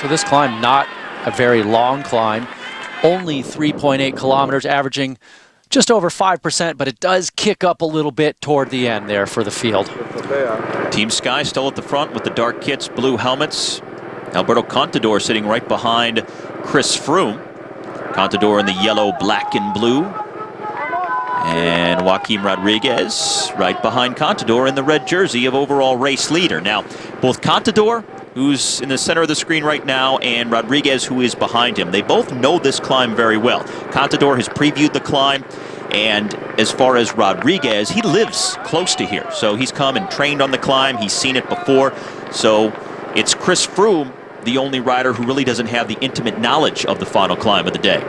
B: So this climb, not a very long climb, only 3.8 kilometers, averaging just over 5%, but it does kick up a little bit toward the end there for the field.
A: Team Sky still at the front with the dark kits, blue helmets. Alberto Contador sitting right behind Chris Froome. Contador in the yellow, black, and blue. And Joaquim Rodriguez right behind Contador in the red jersey of overall race leader. Now, both Contador, who's in the center of the screen right now, and Rodriguez, who is behind him, they both know this climb very well. Contador has previewed the climb, and as far as Rodriguez, he lives close to here. So he's come and trained on the climb. He's seen it before. So it's Chris Froome, the only rider who really doesn't have the intimate knowledge of the final climb of the day.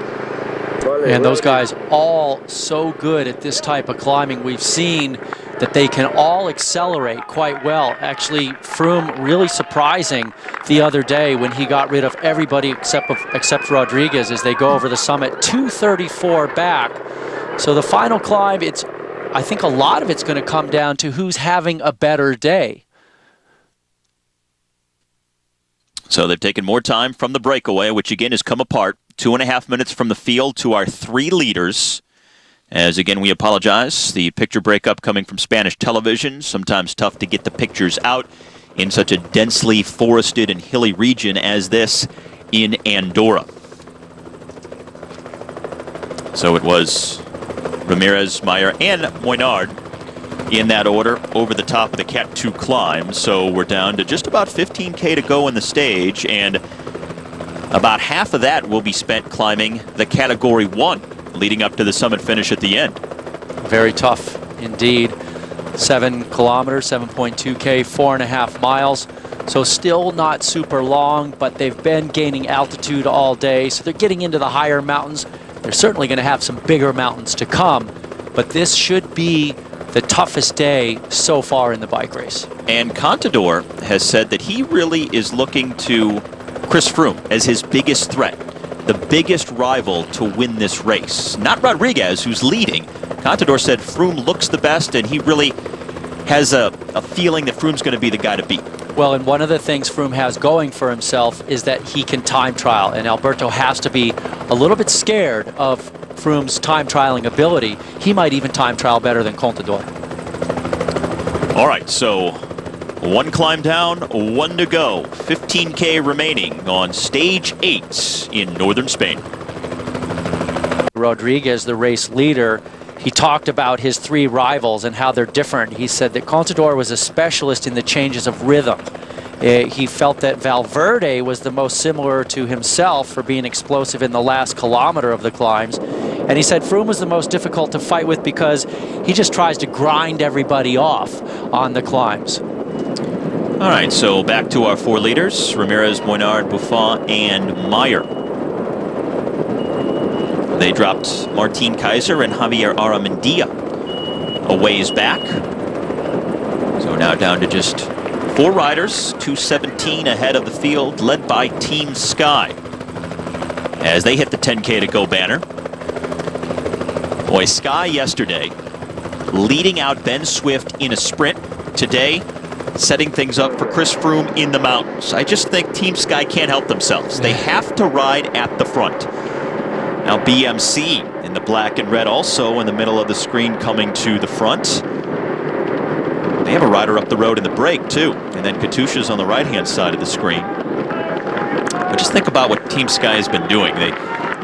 B: And those guys all so good at this type of climbing. We've seen that they can all accelerate quite well. Actually, Froome really surprising the other day when he got rid of everybody except Rodriguez as they go over the summit. 234 back. So the final climb, I think a lot of it's going to come down to who's having a better day.
A: So they've taken more time from the breakaway, which again has come apart. 2.5 minutes from the field to our three leaders. As again, we apologize. The picture breakup coming from Spanish television. Sometimes tough to get the pictures out in such a densely forested and hilly region as this in Andorra. So it was Ramirez, Meyer, and Moinard in that order over the top of the Cat 2 climb. So we're down to just about 15K to go in the stage, and about half of that will be spent climbing the Category 1 leading up to the summit finish at the end.
B: Very tough indeed. 7 kilometers, 7.2K, 4.5 miles. So still not super long, but they've been gaining altitude all day. So they're getting into the higher mountains. They're certainly going to have some bigger mountains to come, but this should be the toughest day so far in the bike race.
A: And Contador has said that he really is looking to Chris Froome as his biggest threat. the biggest rival to win this race. Not Rodriguez, who's leading. Contador said Froome looks the best, and he really has a feeling that Froome's going to be the guy to beat.
B: Well, and one of the things Froome has going for himself is that he can time trial, and Alberto has to be a little bit scared of Froome's time trialing ability. He might even time trial better than Contador.
A: All right, so one climb down, one to go. 15K remaining on stage 8 in northern Spain.
B: Rodriguez, the race leader, he talked about his 3 rivals and how they're different. He said that Contador was a specialist in the changes of rhythm. He felt that Valverde was the most similar to himself for being explosive in the last kilometer of the climbs. And he said Froome was the most difficult to fight with because he just tries to grind everybody off on the climbs.
A: All right, so back to our 4 leaders, Ramirez, Moinard, Buffon, and Meyer. They dropped Martin Kaiser and Javier Aramendia a ways back. So now down to just 4 riders, 2:17 ahead of the field, led by Team Sky. As they hit the 10K to go banner. Boy, Sky yesterday leading out Ben Swift in a sprint. Today, setting things up for Chris Froome in the mountains. I just think Team Sky can't help themselves. They have to ride at the front. Now BMC in the black and red also in the middle of the screen coming to the front. They have a rider up the road in the break too. And then Katusha's on the right-hand side of the screen. But just think about what Team Sky has been doing. They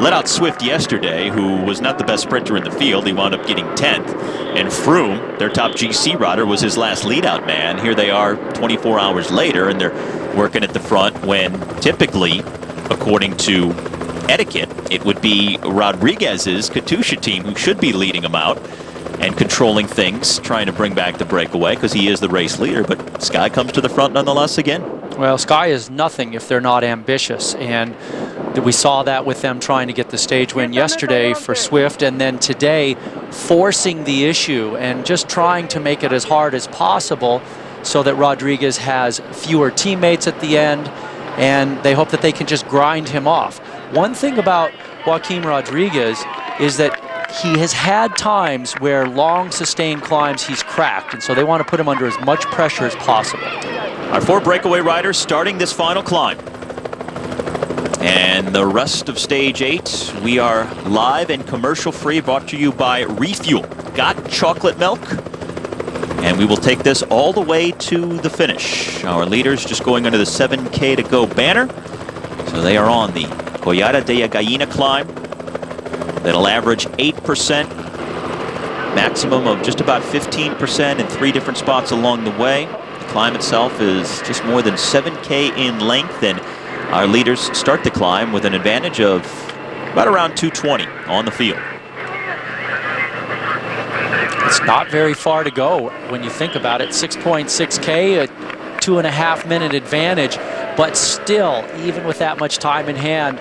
A: let out Swift yesterday, who was not the best sprinter in the field. He wound up getting 10th. And Froome, their top GC rider, was his last lead-out man. Here they are 24 hours later, and they're working at the front when typically, according to etiquette, it would be Rodriguez's Katusha team who should be leading them out and controlling things, trying to bring back the breakaway because he is the race leader. But Sky comes to the front nonetheless again.
B: Well, Sky is nothing if they're not ambitious, and we saw that with them trying to get the stage win yesterday for Swift, and then today forcing the issue and just trying to make it as hard as possible so that Rodriguez has fewer teammates at the end, and they hope that they can just grind him off. One thing about Joaquim Rodriguez is that he has had times where long sustained climbs he's cracked, and so they want to put him under as much pressure as possible.
A: Our 4 breakaway riders starting this final climb. And the rest of stage 8, we are live and commercial free, brought to you by Refuel. Got chocolate milk. And we will take this all the way to the finish. Our leaders just going under the 7K to go banner. So they are on the Collada de Gallina climb. That'll average 8%, maximum of just about 15% in 3 different spots along the way. The climb itself is just more than 7K in length, and our leaders start the climb with an advantage of about around 220 on the field.
B: It's not very far to go when you think about it. 6.6K, a 2.5-minute advantage, but still, even with that much time in hand,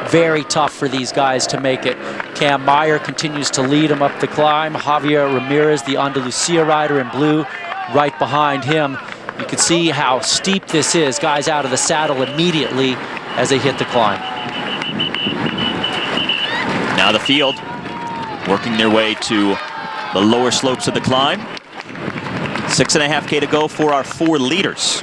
B: very tough for these guys to make it. Cam Meyer continues to lead him up the climb. Javier Ramirez, the Andalusia rider in blue, right behind him. You can see how steep this is. Guys out of the saddle immediately as they hit the climb.
A: Now the field working their way to the lower slopes of the climb. 6.5K to go for our 4 leaders.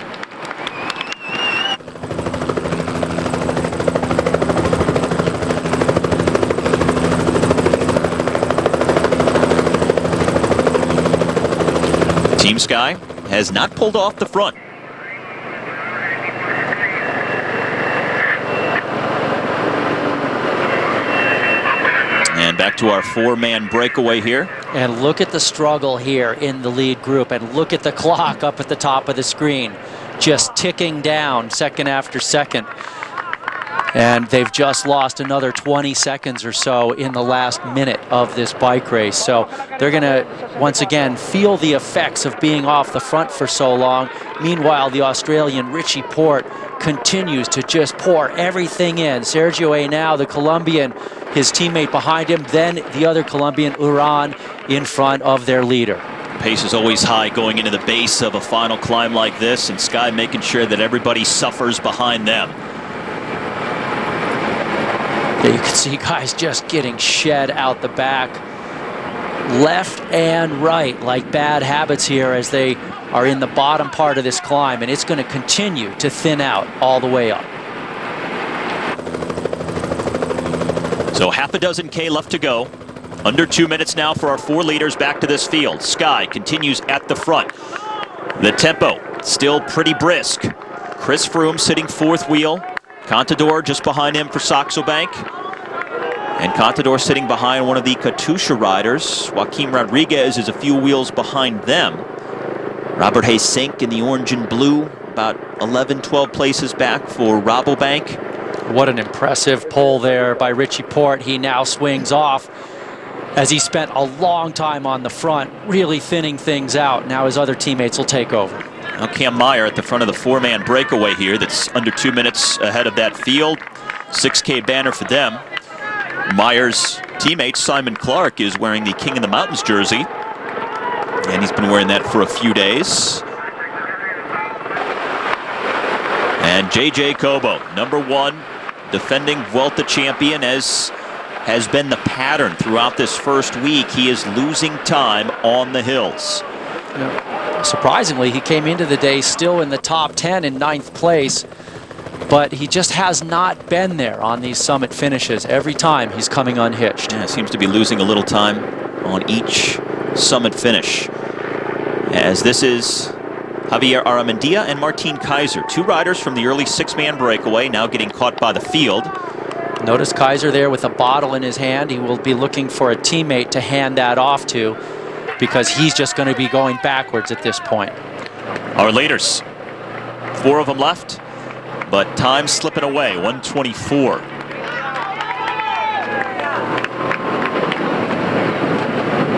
A: Team Sky has not pulled off the front. And back to our 4-man breakaway here.
B: And look at the struggle here in the lead group, and look at the clock up at the top of the screen, just ticking down second after second. And they've just lost another 20 seconds or so in the last minute of this bike race. So they're going to, once again, feel the effects of being off the front for so long. Meanwhile, the Australian Richie Porte continues to just pour everything in. Sergio Henao, the Colombian, his teammate behind him, then the other Colombian, Uran, in front of their leader.
A: Pace is always high going into the base of a final climb like this, and Sky making sure that everybody suffers behind them.
B: Yeah, you can see guys just getting shed out the back, left and right, like bad habits here as they are in the bottom part of this climb, and it's going to continue to thin out all the way up.
A: So half a dozen K left to go. Under 2 minutes now for our 4 leaders back to this field. Sky continues at the front. The tempo still pretty brisk. Chris Froome sitting 4th wheel. Contador just behind him for Saxo Bank. And Contador sitting behind one of the Katusha riders. Joaquim Rodriguez is a few wheels behind them. Robert Hayes-Sink in the orange and blue, about 11, 12 places back for Rabobank.
B: What an impressive pull there by Richie Porte. He now swings off as he spent a long time on the front, really thinning things out. Now his other teammates will take over.
A: Now Cam Meyer at the front of the 4-man breakaway here that's under 2 minutes ahead of that field. 6K banner for them. Meyer's teammate Simon Clark is wearing the King of the Mountains jersey, and he's been wearing that for a few days. And JJ Cobo, number 1, defending Vuelta champion, as has been the pattern throughout this first week. He is losing time on the hills.
B: Yeah. Surprisingly, he came into the day still in the top 10 in 9th place, but he just has not been there on these summit finishes. Every time he's coming unhitched.
A: Yeah, seems to be losing a little time on each summit finish. As this is Javier Aramendia and Martin Kaiser, 2 riders from the early 6-man breakaway, now getting caught by the field.
B: Notice Kaiser there with a bottle in his hand. He will be looking for a teammate to hand that off to, because he's just going to be going backwards at this point.
A: Our leaders, 4 of them left, but time slipping away, 1:24.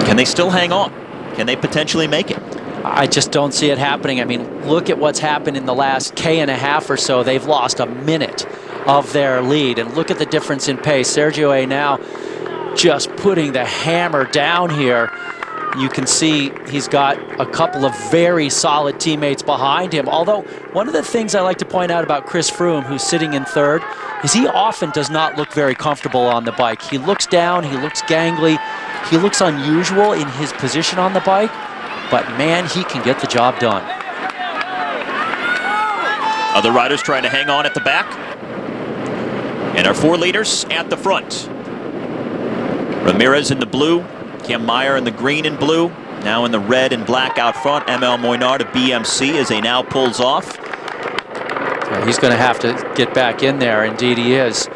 A: Can they still hang on? Can they potentially make it?
B: I just don't see it happening. I mean, look at what's happened in the last K&a-half or so. They've lost a minute of their lead, and look at the difference in pace. Sergio A now just putting the hammer down here. You can see he's got a couple of very solid teammates behind him. Although, one of the things I like to point out about Chris Froome, who's sitting in 3rd, is he often does not look very comfortable on the bike. He looks down, he looks gangly, he looks unusual in his position on the bike, but man, he can get the job done.
A: Other riders trying to hang on at the back. And our 4 leaders at the front. Ramirez in the blue, Cam Meyer in the green and blue, now in the red and black out front. ML Moynard of BMC as he now pulls off.
B: Yeah, he's going to have to get back in there. Indeed he is.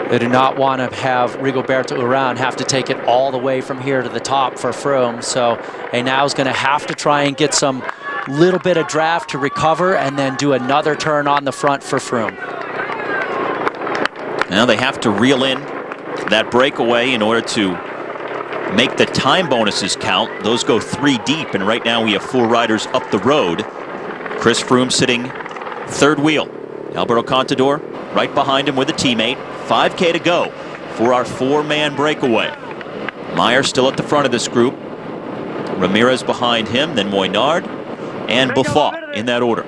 B: They do not want to have Rigoberto Urán have to take it all the way from here to the top for Froome. So now is going to have to try and get some little bit of draft to recover and then do another turn on the front for Froome.
A: Now they have to reel in that breakaway in order to make the time bonuses count. Those go 3 deep, and right now we have 4 riders up the road. Chris Froome sitting 3rd wheel. Alberto Contador right behind him with a teammate. 5K to go for our 4-man breakaway. Meyer still at the front of this group. Ramirez behind him, then Moynard and Buffon in that order.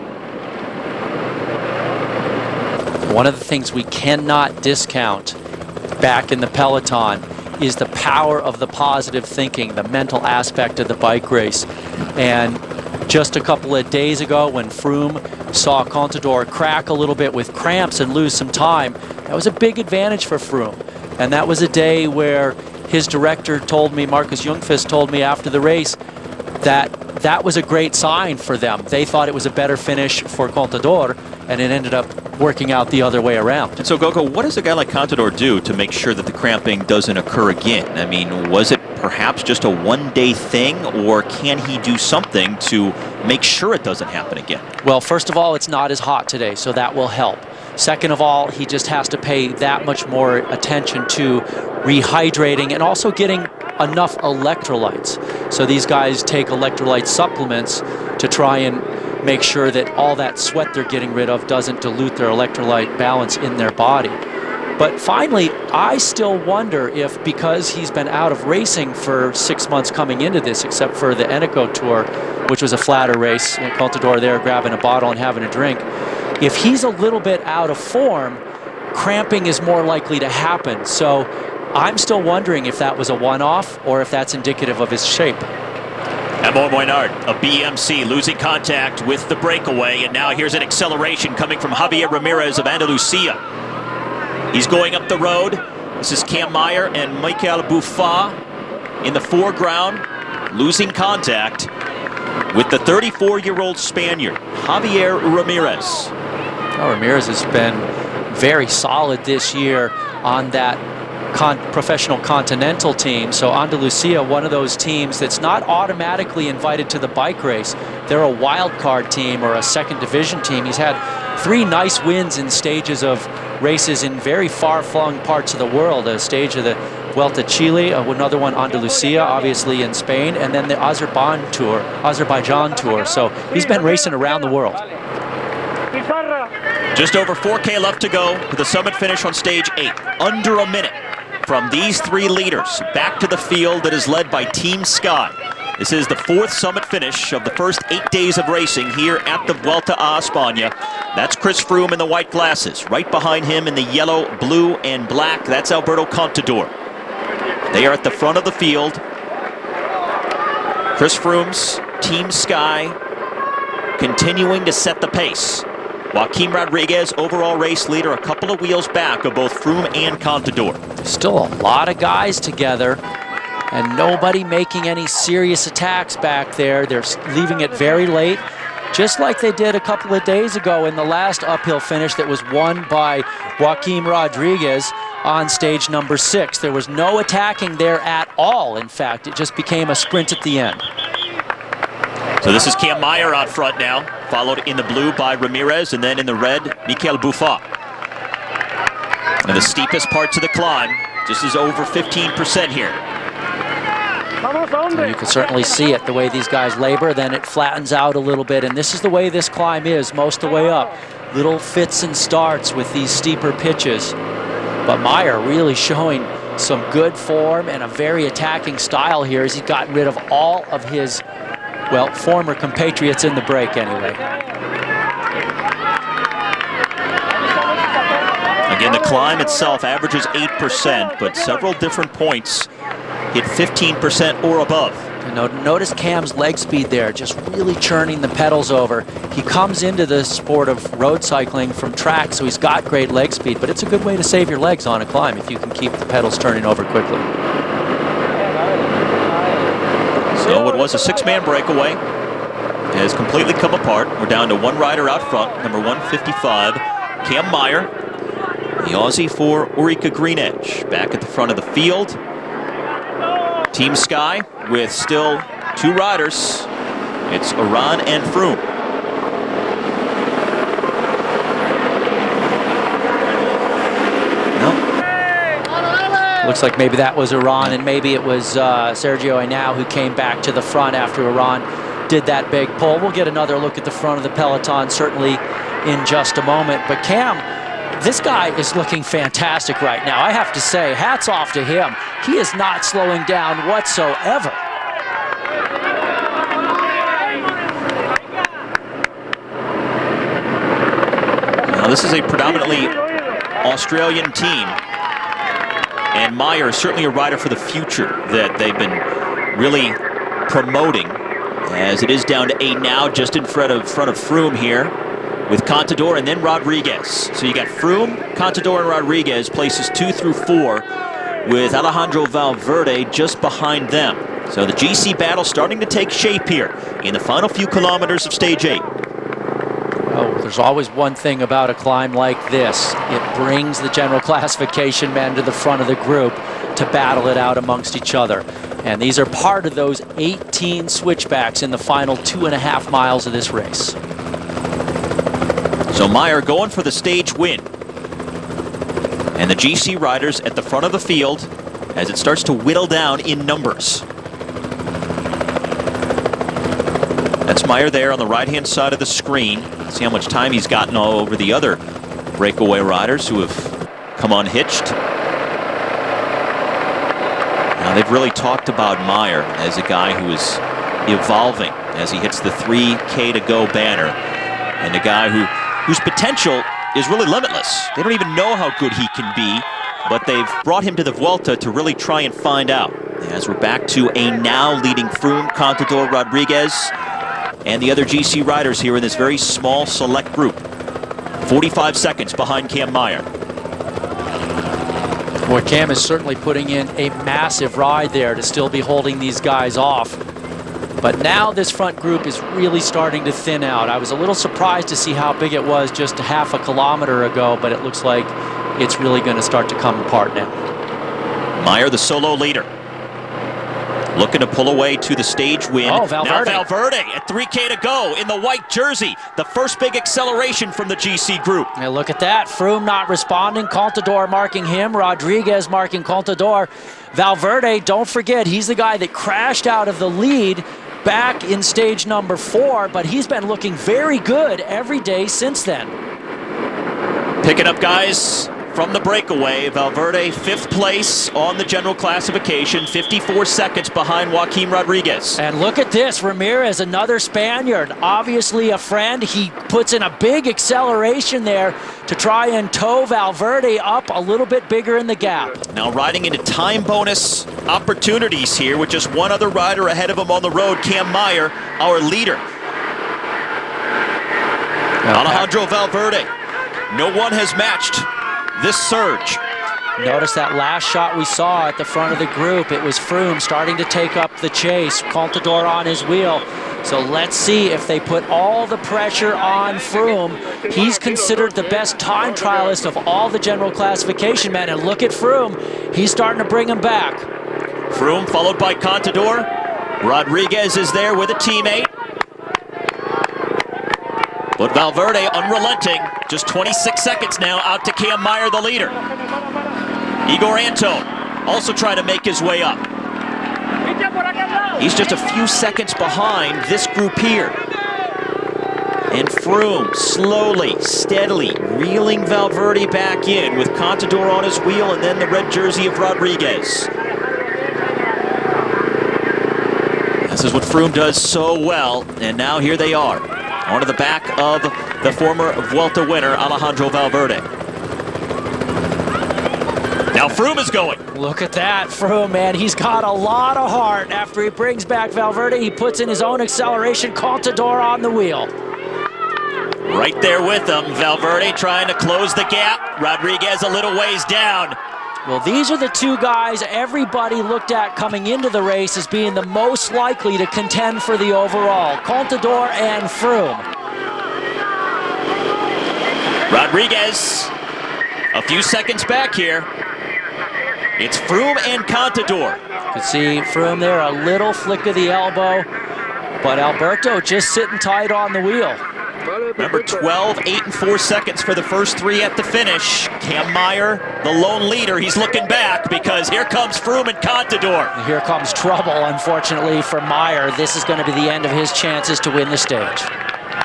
B: One of the things we cannot discount back in the peloton is the power of the positive thinking, the mental aspect of the bike race. And just a couple of days ago when Froome saw Contador crack a little bit with cramps and lose some time, that was a big advantage for Froome. And that was a day where his director told me, Marcus Ljungqvist told me after the race, that that was a great sign for them. They thought it was a better finish for Contador, and it ended up working out the other way around.
A: And so, Gogo, what does a guy like Contador do to make sure that the cramping doesn't occur again? I mean, was it perhaps just a one-day thing, or can he do something to make sure it doesn't happen again?
B: Well, first of all, it's not as hot today, so that will help. Second of all, he just has to pay that much more attention to rehydrating and also getting enough electrolytes. So these guys take electrolyte supplements to try and make sure that all that sweat they're getting rid of doesn't dilute their electrolyte balance in their body. But finally, I still wonder if, because he's been out of racing for 6 months coming into this, except for the Eneco Tour, which was a flatter race, and Contador there grabbing a bottle and having a drink, if he's a little bit out of form, cramping is more likely to happen. So I'm still wondering if that was a one-off or if that's indicative of his shape.
A: Emo Moinard of BMC losing contact with the breakaway, and now here's an acceleration coming from Javier Ramirez of Andalucia. He's going up the road. This is Cam Meyer and Michael Buffat in the foreground, losing contact with the 34-year-old Spaniard, Javier Ramirez.
B: Oh, Ramirez has been very solid this year on that professional continental team. So Andalucia, one of those teams that's not automatically invited to the bike race. They're a wild card team or a second division team. He's had 3 nice wins in stages of races in very far-flung parts of the world. A stage of the Vuelta Chile, another one Andalucia, obviously in Spain, and then the Azerbaijan Tour. So he's been racing around the world.
A: Just over 4K left to go to the summit finish on stage 8. Under a minute from these 3 leaders back to the field that is led by Team Sky. This is the 4th summit finish of the first 8 days of racing here at the Vuelta a Espana. That's Chris Froome in the white glasses. Right behind him in the yellow, blue, and black, that's Alberto Contador. They are at the front of the field. Chris Froome's Team Sky continuing to set the pace. Joaquim Rodriguez, overall race leader, a couple of wheels back of both Froome and Contador.
B: Still a lot of guys together, and nobody making any serious attacks back there. They're leaving it very late, just like they did a couple of days ago in the last uphill finish that was won by Joaquim Rodriguez on stage number 6. There was no attacking there at all. In fact, it just became a sprint at the end.
A: So this is Cam Meyer out front now, followed in the blue by Ramirez, and then in the red, Michael Buffat. And the steepest parts of the climb, just is over 15% here.
B: So you can certainly see it, the way these guys labor, then it flattens out a little bit, and this is the way this climb is most of the way up. Little fits and starts with these steeper pitches. But Meyer really showing some good form and a very attacking style here as he's gotten rid of all of his, well, former compatriots in the break anyway.
A: Again, the climb itself averages 8%, but several different points hit 15% or above.
B: And notice Cam's leg speed there, just really churning the pedals over. He comes into the sport of road cycling from track, so he's got great leg speed, but it's a good way to save your legs on a climb if you can keep the pedals turning over quickly.
A: So what was a 6-man breakaway has completely come apart. We're down to 1 rider out front, number 155, Cam Meyer, the Aussie for Orica Green Edge. Back at the front of the field, Team Sky with still 2 riders. It's Uran and Froome.
B: Looks like maybe that was Uran, and maybe it was Sergio Henao who came back to the front after Uran did that big pull. We'll get another look at the front of the peloton certainly in just a moment. But Cam, this guy is looking fantastic right now. I have to say, hats off to him. He is not slowing down whatsoever.
A: Now this is a predominantly Australian team, and Meyer is certainly a rider for the future that they've been really promoting, as it is down to 8 now, just in front of Froome here, with Contador and then Rodriguez. So you got Froome, Contador, and Rodriguez, places 2 through 4, with Alejandro Valverde just behind them. So the GC battle starting to take shape here in the final few kilometers of stage 8.
B: Oh, there's always one thing about a climb like this. It brings the general classification men to the front of the group to battle it out amongst each other. And these are part of those 18 switchbacks in the final 2.5 miles of this race.
A: So Meyer going for the stage win. And the GC riders at the front of the field as it starts to whittle down in numbers. That's Meyer there on the right-hand side of the screen. See how much time he's gotten all over the other breakaway riders who have come unhitched. Now they've really talked about Meyer as a guy who is evolving as he hits the 3K to go banner, and a guy whose potential is really limitless. They don't even know how good he can be, but they've brought him to the Vuelta to really try and find out. As we're back to a now leading Froome, Contador, Rodriguez, and the other GC riders here in this very small select group. 45 seconds behind Cam Meyer.
B: Boy, Cam is certainly putting in a massive ride there to still be holding these guys off. But now this front group is really starting to thin out. I was a little surprised to see how big it was just half a kilometer ago, but it looks like it's really going to start to come apart now.
A: Meyer, the solo leader, looking to pull away to the stage win.
B: Oh, Valverde.
A: Now Valverde at 3K to go in the white jersey. The first big acceleration from the GC group.
B: Now look at that. Froome not responding. Contador marking him. Rodriguez marking Contador. Valverde, don't forget, he's the guy that crashed out of the lead back in stage number 4, but he's been looking very good every day since then.
A: Picking up guys from the breakaway. Valverde, 5th place on the general classification, 54 seconds behind Joaquim Rodriguez.
B: And look at this, Ramirez, another Spaniard, obviously a friend. He puts in a big acceleration there to try and tow Valverde up a little bit bigger in the gap.
A: Now riding into time bonus opportunities here with just one other rider ahead of him on the road, Cam Meyer, our leader. Alejandro Valverde. No one has matched this surge.
B: Notice that last shot we saw at the front of the group. It was Froome starting to take up the chase. Contador on his wheel. So let's see if they put all the pressure on Froome. He's considered the best time trialist of all the general classification men. And look at Froome. He's starting to bring him back.
A: Froome followed by Contador. Rodriguez is there with a teammate. But Valverde unrelenting, just 26 seconds now out to Cam Meyer, the leader. Igor Anton also trying to make his way up. He's just a few seconds behind this group here. And Froome slowly, steadily reeling Valverde back in with Contador on his wheel and then the red jersey of Rodriguez. This is what Froome does so well, and now here they are. Onto the back of the former Vuelta winner, Alejandro Valverde. Now Froome is going.
B: Look at that, Froome, man. He's got a lot of heart. After he brings back Valverde, he puts in his own acceleration. Contador on the wheel.
A: Right there with him. Valverde trying to close the gap. Rodriguez a little ways down.
B: Well, these are the two guys everybody looked at coming into the race as being the most likely to contend for the overall. Contador and Froome.
A: Rodriguez, a few seconds back here. It's Froome and Contador.
B: You can see Froome there, a little flick of the elbow, but Alberto just sitting tight on the wheel.
A: Remember, 12, 8, and 4 seconds for the first 3 at the finish. Cam Meyer, the lone leader, he's looking back because here comes Froome and Contador.
B: And here comes trouble, unfortunately, for Meyer. This is going to be the end of his chances to win the stage.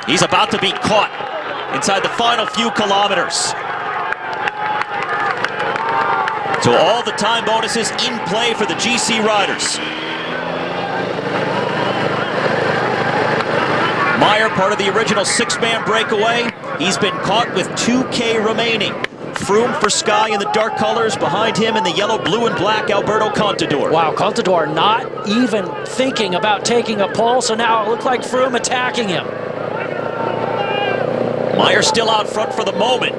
A: He's about to be caught inside the final few kilometers. So all the time bonuses in play for the GC riders. Meyer, part of the original 6-man breakaway. He's been caught with 2K remaining. Froome for Sky in the dark colors. Behind him in the yellow, blue, and black, Alberto Contador.
B: Wow, Contador not even thinking about taking a pole, so now it looks like Froome attacking him.
A: Meyer still out front for the moment.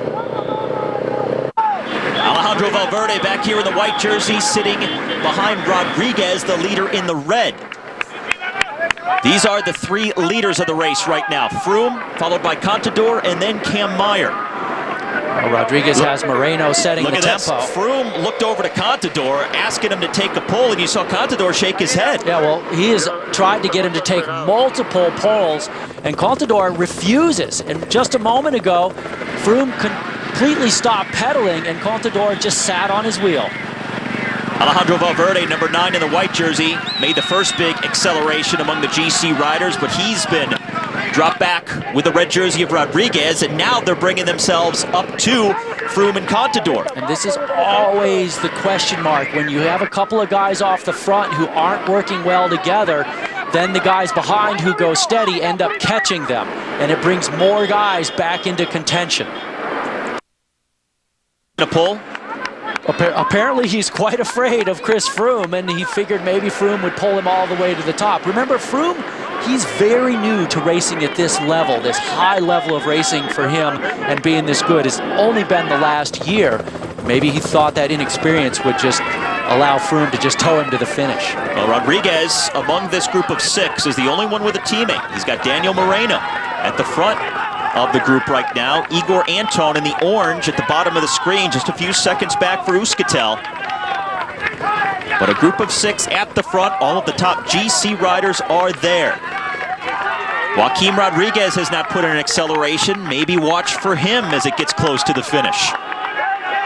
A: Alejandro Valverde back here in the white jersey, sitting behind Rodriguez, the leader in the red. These are the 3 leaders of the race right now. Froome, followed by Contador, and then Cam Meyer.
B: Well, Rodriguez has Moreno setting the tempo.
A: This. Froome looked over to Contador, asking him to take a pole, and you saw Contador shake his head.
B: Yeah, well, he has tried to get him to take multiple poles, and Contador refuses. And just a moment ago, Froome completely stopped pedaling, and Contador just sat on his wheel.
A: Alejandro Valverde, number 9 in the white jersey, made the first big acceleration among the GC riders, but he's been dropped back with the red jersey of Rodriguez, and now they're bringing themselves up to Froome and Contador.
B: And this is always the question mark. When you have a couple of guys off the front who aren't working well together, then the guys behind who go steady end up catching them, and it brings more guys back into contention.
A: To pull.
B: Apparently he's quite afraid of Chris Froome, and he figured maybe Froome would pull him all the way to the top. Remember, Froome, he's very new to racing at this level. This high level of racing for him and being this good has only been the last year. Maybe he thought that inexperience would just allow Froome to just tow him to the finish.
A: Well, Rodriguez, among this group of 6, is the only one with a teammate. He's got Daniel Moreno at the front of the group right now. Igor Anton in the orange at the bottom of the screen, just a few seconds back for Euskaltel. But a group of 6 at the front. All of the top GC riders are there. Joaquim Rodriguez has not put in an acceleration. Maybe watch for him as it gets close to the finish.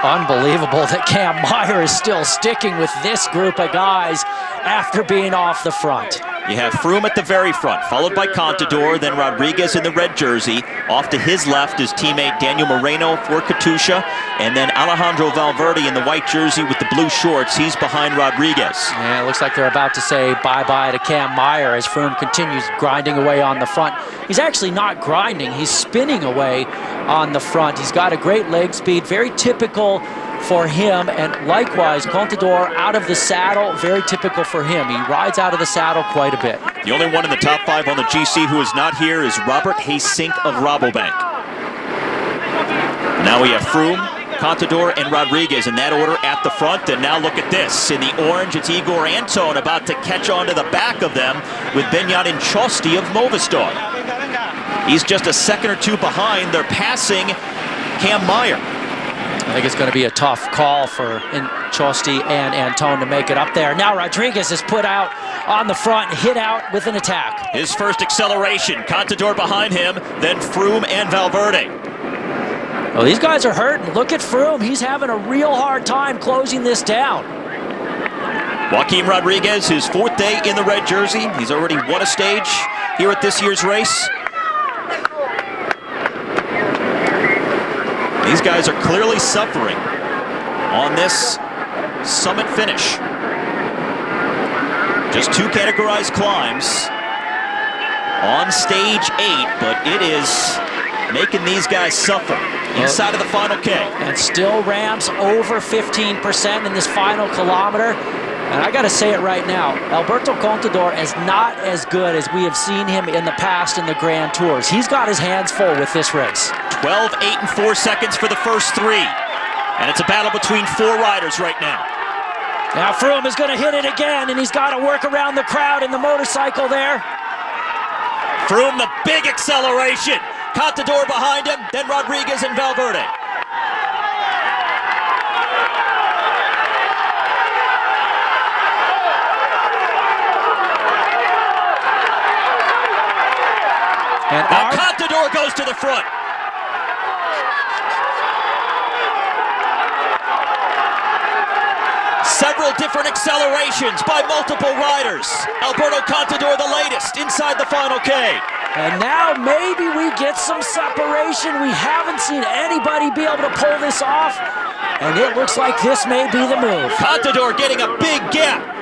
B: Unbelievable that Cam Meyer is still sticking with this group of guys after being off the front.
A: You have Froome at the very front, followed by Contador, then Rodriguez in the red jersey. Off to his left is teammate Daniel Moreno for Katusha, and then Alejandro Valverde in the white jersey with the blue shorts. He's behind Rodriguez.
B: Yeah, it looks like they're about to say bye-bye to Cam Meyer as Froome continues grinding away on the front. He's actually not grinding, he's spinning away on the front. He's got a great leg speed, very typical for him, and likewise Contador out of the saddle, very typical for him. He rides out of the saddle quite a bit.
A: The only one in the top 5 on the GC who is not here is Robert Haysink of Rabobank. Now we have Froome, Contador, and Rodriguez in that order at the front. And now look at this. In the orange, it's Igor Anton about to catch on to the back of them with Benjamin Chosti of Movistar. He's just a second or 2 behind. They're passing Cam Meyer.
B: I think it's going to be a tough call for Chosti and Anton to make it up there. Now Rodriguez is put out on the front, hit out with an attack.
A: His first acceleration, Contador behind him, then Froome and Valverde.
B: Well, these guys are hurting. Look at Froome. He's having a real hard time closing this down.
A: Joaquim Rodriguez, his 4th day in the red jersey. He's already won a stage here at this year's race. These guys are clearly suffering on this summit finish. Just 2 categorized climbs on stage 8, but it is making these guys suffer inside of the final K.
B: And still ramps over 15% in this final kilometer. And I got to say it right now, Alberto Contador is not as good as we have seen him in the past in the Grand Tours. He's got his hands full with this race.
A: 12, 8, and 4 seconds for the first 3. And it's a battle between 4 riders right now.
B: Now Froome is going to hit it again, and he's got to work around the crowd in the motorcycle there.
A: Froome, the big acceleration. Contador behind him, then Rodriguez and Valverde.
B: And
A: now Contador goes to the front. Several different accelerations by multiple riders. Alberto Contador the latest inside the final K.
B: And now maybe we get some separation. We haven't seen anybody be able to pull this off. And it looks like this may be the move.
A: Contador getting a big gap.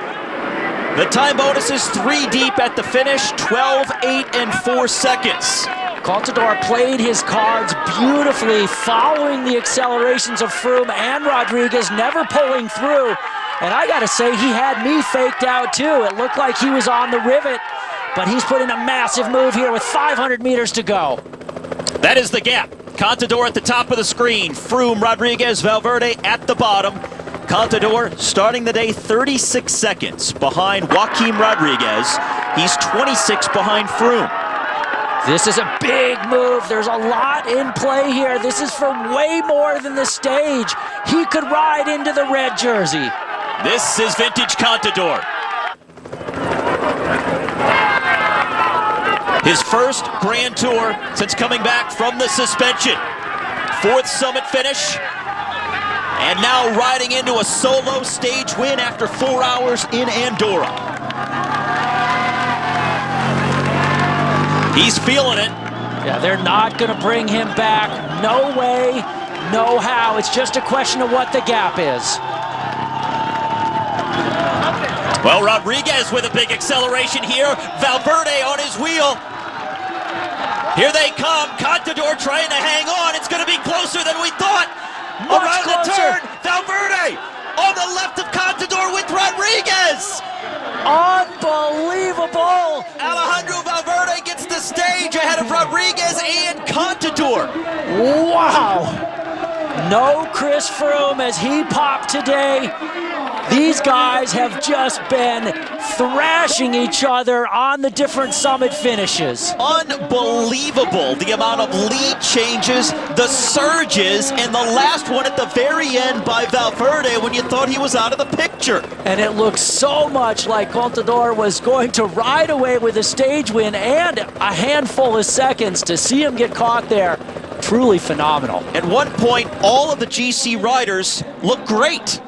A: The time bonus is 3 deep at the finish, 12, 8, and 4 seconds.
B: Contador played his cards beautifully, following the accelerations of Froome and Rodriguez, never pulling through. And I gotta say, he had me faked out too. It looked like he was on the rivet, but he's put in a massive move here with 500 meters to go.
A: That is the gap. Contador at the top of the screen, Froome, Rodriguez, Valverde at the bottom. Contador starting the day 36 seconds behind Joaquim Rodriguez. He's 26 behind Froome.
B: This is a big move. There's a lot in play here. This is for way more than the stage. He could ride into the red jersey.
A: This is vintage Contador. His first Grand Tour since coming back from the suspension. 4th summit finish. And now riding into a solo stage win after 4 hours in Andorra. He's feeling it.
B: Yeah, they're not going to bring him back. No way, no how. It's just a question of what the gap is.
A: Well, Rodriguez with a big acceleration here. Valverde on his wheel. Here they come. Contador trying to hang on. It's going to be closer than we thought.
B: Much closer Unbelievable!
A: Alejandro Valverde gets the stage ahead of Rodriguez and Contador.
B: Wow! No Chris Froome as he popped today. These guys have just been thrashing each other on the different summit finishes.
A: Unbelievable, the amount of lead changes, the surges, and the last one at the very end by Valverde when you thought he was out of the picture.
B: And it looks so much like Contador was going to ride away with a stage win and a handful of seconds. To see him get caught there, truly phenomenal.
A: At one point, all of the GC riders looked great.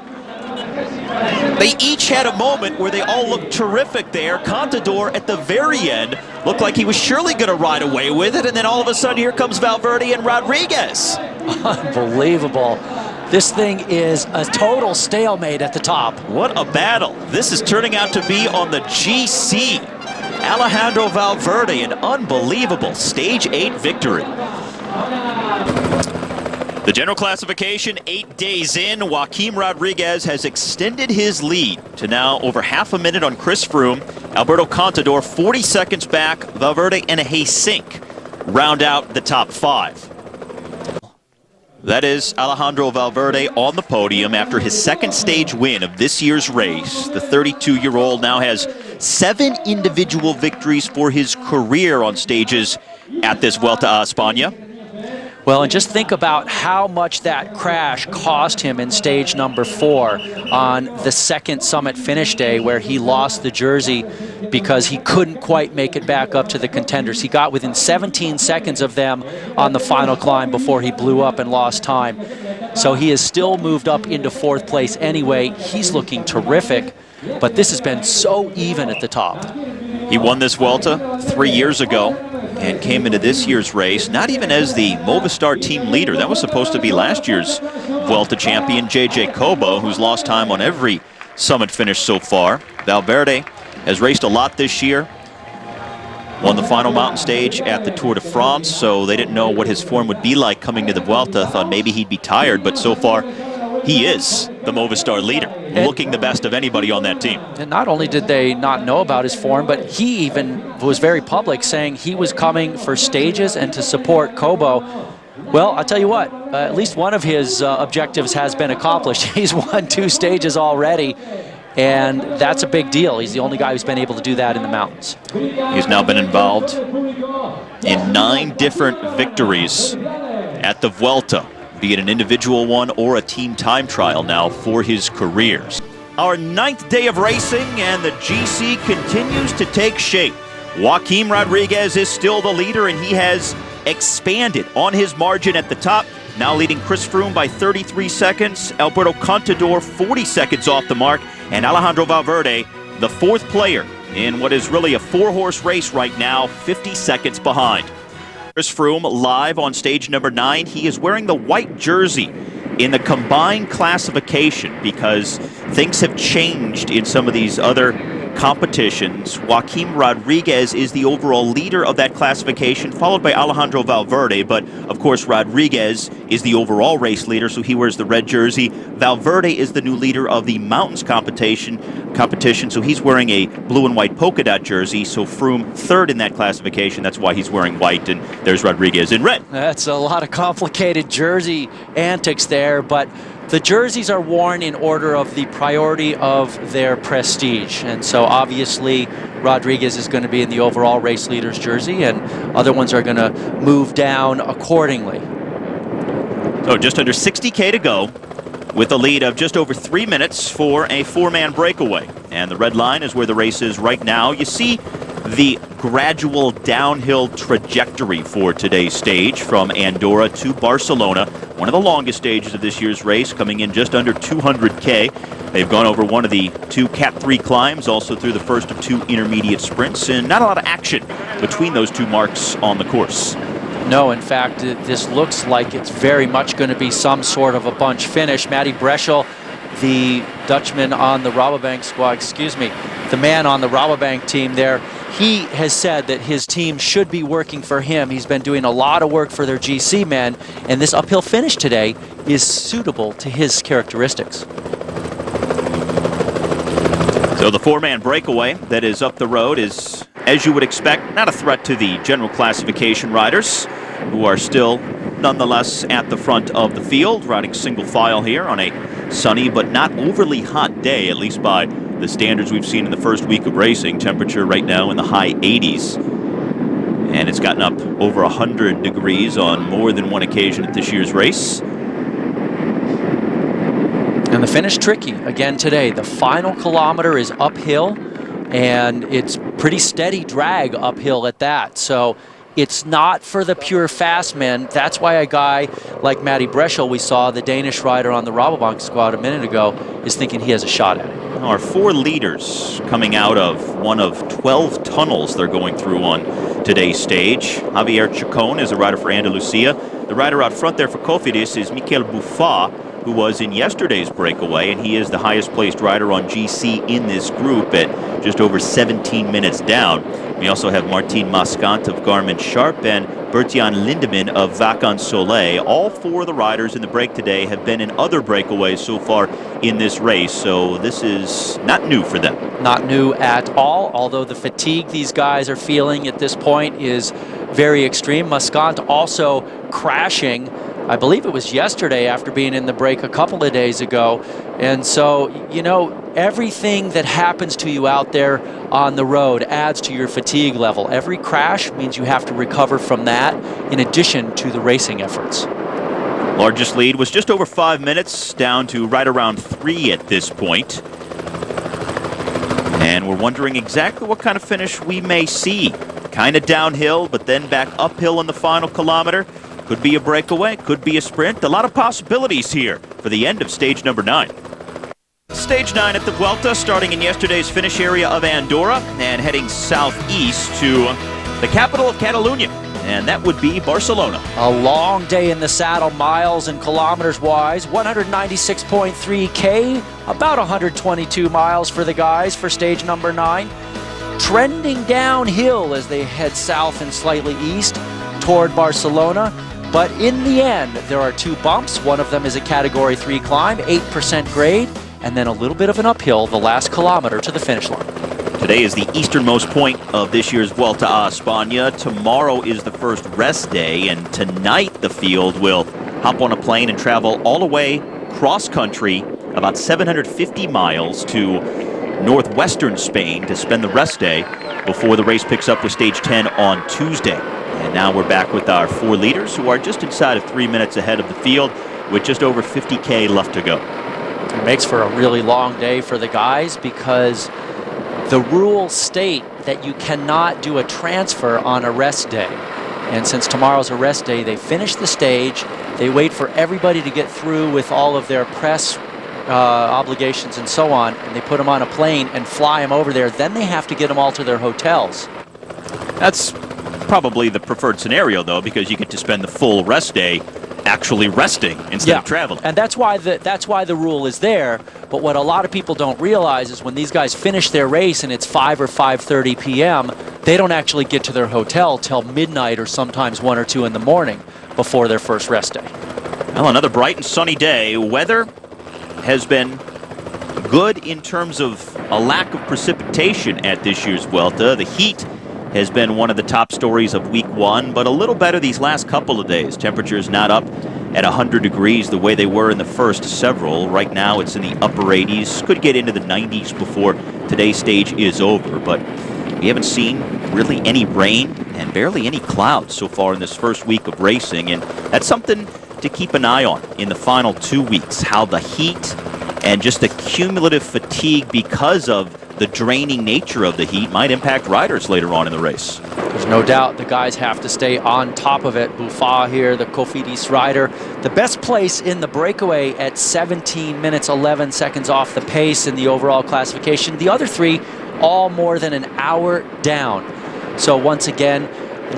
A: They each had a moment where they all looked terrific there. Contador at the very end looked like he was surely going to ride away with it, and then all of a sudden here comes Valverde and Rodriguez.
B: Unbelievable. This thing is a total stalemate at the top.
A: What a battle this is turning out to be on the GC. Alejandro Valverde, an unbelievable Stage 8 victory. The general classification 8 days in, Joaquim Rodriguez has extended his lead to now over half a minute on Chris Froome. Alberto Contador 40 seconds back. Valverde and Haysink round out the top 5. That is Alejandro Valverde on the podium after his second stage win of this year's race. The 32-year-old now has 7 individual victories for his career on stages at this Vuelta a Espana.
B: Well, and just think about how much that crash cost him in stage number 4 on the second summit finish day, where he lost the jersey because he couldn't quite make it back up to the contenders. He got within 17 seconds of them on the final climb before he blew up and lost time. So he has still moved up into 4th place anyway. He's looking terrific, but this has been so even at the top.
A: He won this Vuelta 3 years ago and came into this year's race not even as the Movistar team leader. That was supposed to be last year's Vuelta champion, JJ Cobo, who's lost time on every summit finish so far. Valverde has raced a lot this year. Won the final mountain stage at the Tour de France, so they didn't know what his form would be like coming to the Vuelta. Thought maybe he'd be tired, but so far he is the Movistar leader, looking the best of anybody on that team.
B: And not only did they not know about his form, but he even was very public, saying he was coming for stages and to support Cobo. Well, I'll tell you what, at least one of his objectives has been accomplished. He's won 2 stages already, and that's a big deal. He's the only guy who's been able to do that in the mountains.
A: He's now been involved in 9 different victories at the Vuelta, be it an individual one or a team time trial now for his careers. Our 9th day of racing, and the GC continues to take shape. Joaquim Rodriguez is still the leader, and he has expanded on his margin at the top, now leading Chris Froome by 33 seconds, Alberto Contador 40 seconds off the mark, and Alejandro Valverde, the 4th player in what is really a 4-horse race right now, 50 seconds behind. Chris Froome live on stage number 9. He is wearing the white jersey in the combined classification because things have changed in some of these other competitions. Joaquim Rodriguez is the overall leader of that classification, followed by Alejandro Valverde, but of course Rodriguez is the overall race leader, so he wears the red jersey. Valverde is the new leader of the mountains competition, so he's wearing a blue and white polka dot jersey, so Froome 3rd in that classification. That's why he's wearing white, and there's Rodriguez in red.
B: That's a lot of complicated jersey antics there, but the jerseys are worn in order of the priority of their prestige. And so obviously Rodriguez is going to be in the overall race leader's jersey, and other ones are going to move down accordingly.
A: So just under 60K to go, with a lead of just over 3 minutes for a 4-man breakaway. And the red line is where the race is right now. You see the gradual downhill trajectory for today's stage from Andorra to Barcelona. One of the longest stages of this year's race, coming in just under 200K. They've gone over one of the 2 Cat 3 climbs, also through the first of 2 intermediate sprints, and not a lot of action between those 2 marks on the course.
B: No, in fact, this looks like it's very much going to be some sort of a bunch finish. Matty Breschel, the Dutchman on the Rabobank squad, the man on the Rabobank team there, he has said that his team should be working for him. He's been doing a lot of work for their GC men, and this uphill finish today is suitable to his characteristics.
A: So the four-man breakaway that is up the road is, as you would expect, not a threat to the general classification riders, who are still nonetheless at the front of the field, riding single file here on a sunny but not overly hot day, at least by the standards we've seen in the first week of racing. Temperature right now in the high 80s. And it's gotten up over 100 degrees on more than one occasion at this year's race.
B: And the finish tricky again today. The final kilometer is uphill, and it's pretty steady drag uphill at that. So it's not for the pure fast men. That's why a guy like Matty Breschel, we saw, the Danish rider on the Rabobank squad a minute ago, is thinking he has a shot at it.
A: Our four leaders coming out of one of 12 tunnels they're going through on today's stage. Javier Chacon is a rider for Andalusia. The rider out front there for Cofidis is Mikel Buffat, who was in yesterday's breakaway, and he is the highest placed rider on GC in this group at just over 17 minutes down. We also have Martin Mascant of Garmin Sharp and Bertian Lindemann of Vacan Soleil. All four of the riders in the break today have been in other breakaways so far in this race, so this is not new for them.
B: Not new at all, although the fatigue these guys are feeling at this point is very extreme. Mascant also crashing, I believe it was yesterday after being in the break a couple of days ago. And so, you know, everything that happens to you out there on the road adds to your fatigue level. Every crash means you have to recover from that in addition to the racing efforts.
A: Largest lead was just over 5 minutes, down to right around 3 at this point. And we're wondering exactly what kind of finish we may see. Kind of downhill, but then back uphill in the final kilometer. Could be a breakaway, could be a sprint. A lot of possibilities here for the end of stage number 9. Stage 9 at the Vuelta, starting in yesterday's finish area of Andorra and heading southeast to the capital of Catalonia, and that would be Barcelona.
B: A long day in the saddle, miles and kilometers wise. 196.3 K, about 122 miles for the guys for stage number 9. Trending downhill as they head south and slightly east toward Barcelona. But in the end, there are 2 bumps. One of them is a Category 3 climb, 8% grade, and then a little bit of an uphill the last kilometer to the finish line.
A: Today is the easternmost point of this year's Vuelta a Espana. Tomorrow is the first rest day, and tonight the field will hop on a plane and travel all the way cross-country, about 750 miles to northwestern Spain to spend the rest day before the race picks up with stage 10 on Tuesday. And now we're back with our 4 leaders, who are just inside of 3 minutes ahead of the field with just over 50K left to go.
B: It makes for a really long day for the guys because the rules state that you cannot do a transfer on a rest day. And since tomorrow's a rest day, they finish the stage, they wait for everybody to get through with all of their press obligations and so on, and they put them on a plane and fly them over there. Then they have to get them all to their hotels.
A: That's probably the preferred scenario, though, because you get to spend the full rest day actually resting instead of traveling.
B: And that's why the rule is there. But what a lot of people don't realize is when these guys finish their race and it's 5 or 5:30 p.m., they don't actually get to their hotel till midnight or sometimes 1 or 2 in the morning before their first rest day.
A: Well, another bright and sunny day. Weather has been good in terms of a lack of precipitation at this year's Vuelta. The heat has been one of the top stories of week 1, but a little better these last couple of days. Temperatures not up at 100 degrees the way they were in the first several. Right now it's in the upper 80s. Could get into the 90s before today's stage is over, but we haven't seen really any rain and barely any clouds so far in this first week of racing, and that's something to keep an eye on in the final 2 weeks, how the heat and just the cumulative fatigue because of the draining nature of the heat might impact riders later on in the race.
B: There's no doubt the guys have to stay on top of it. Buffat here, the Cofidis rider, the best place in the breakaway at 17 minutes 11 seconds off the pace in the overall classification. The other 3 all more than an hour down. So once again,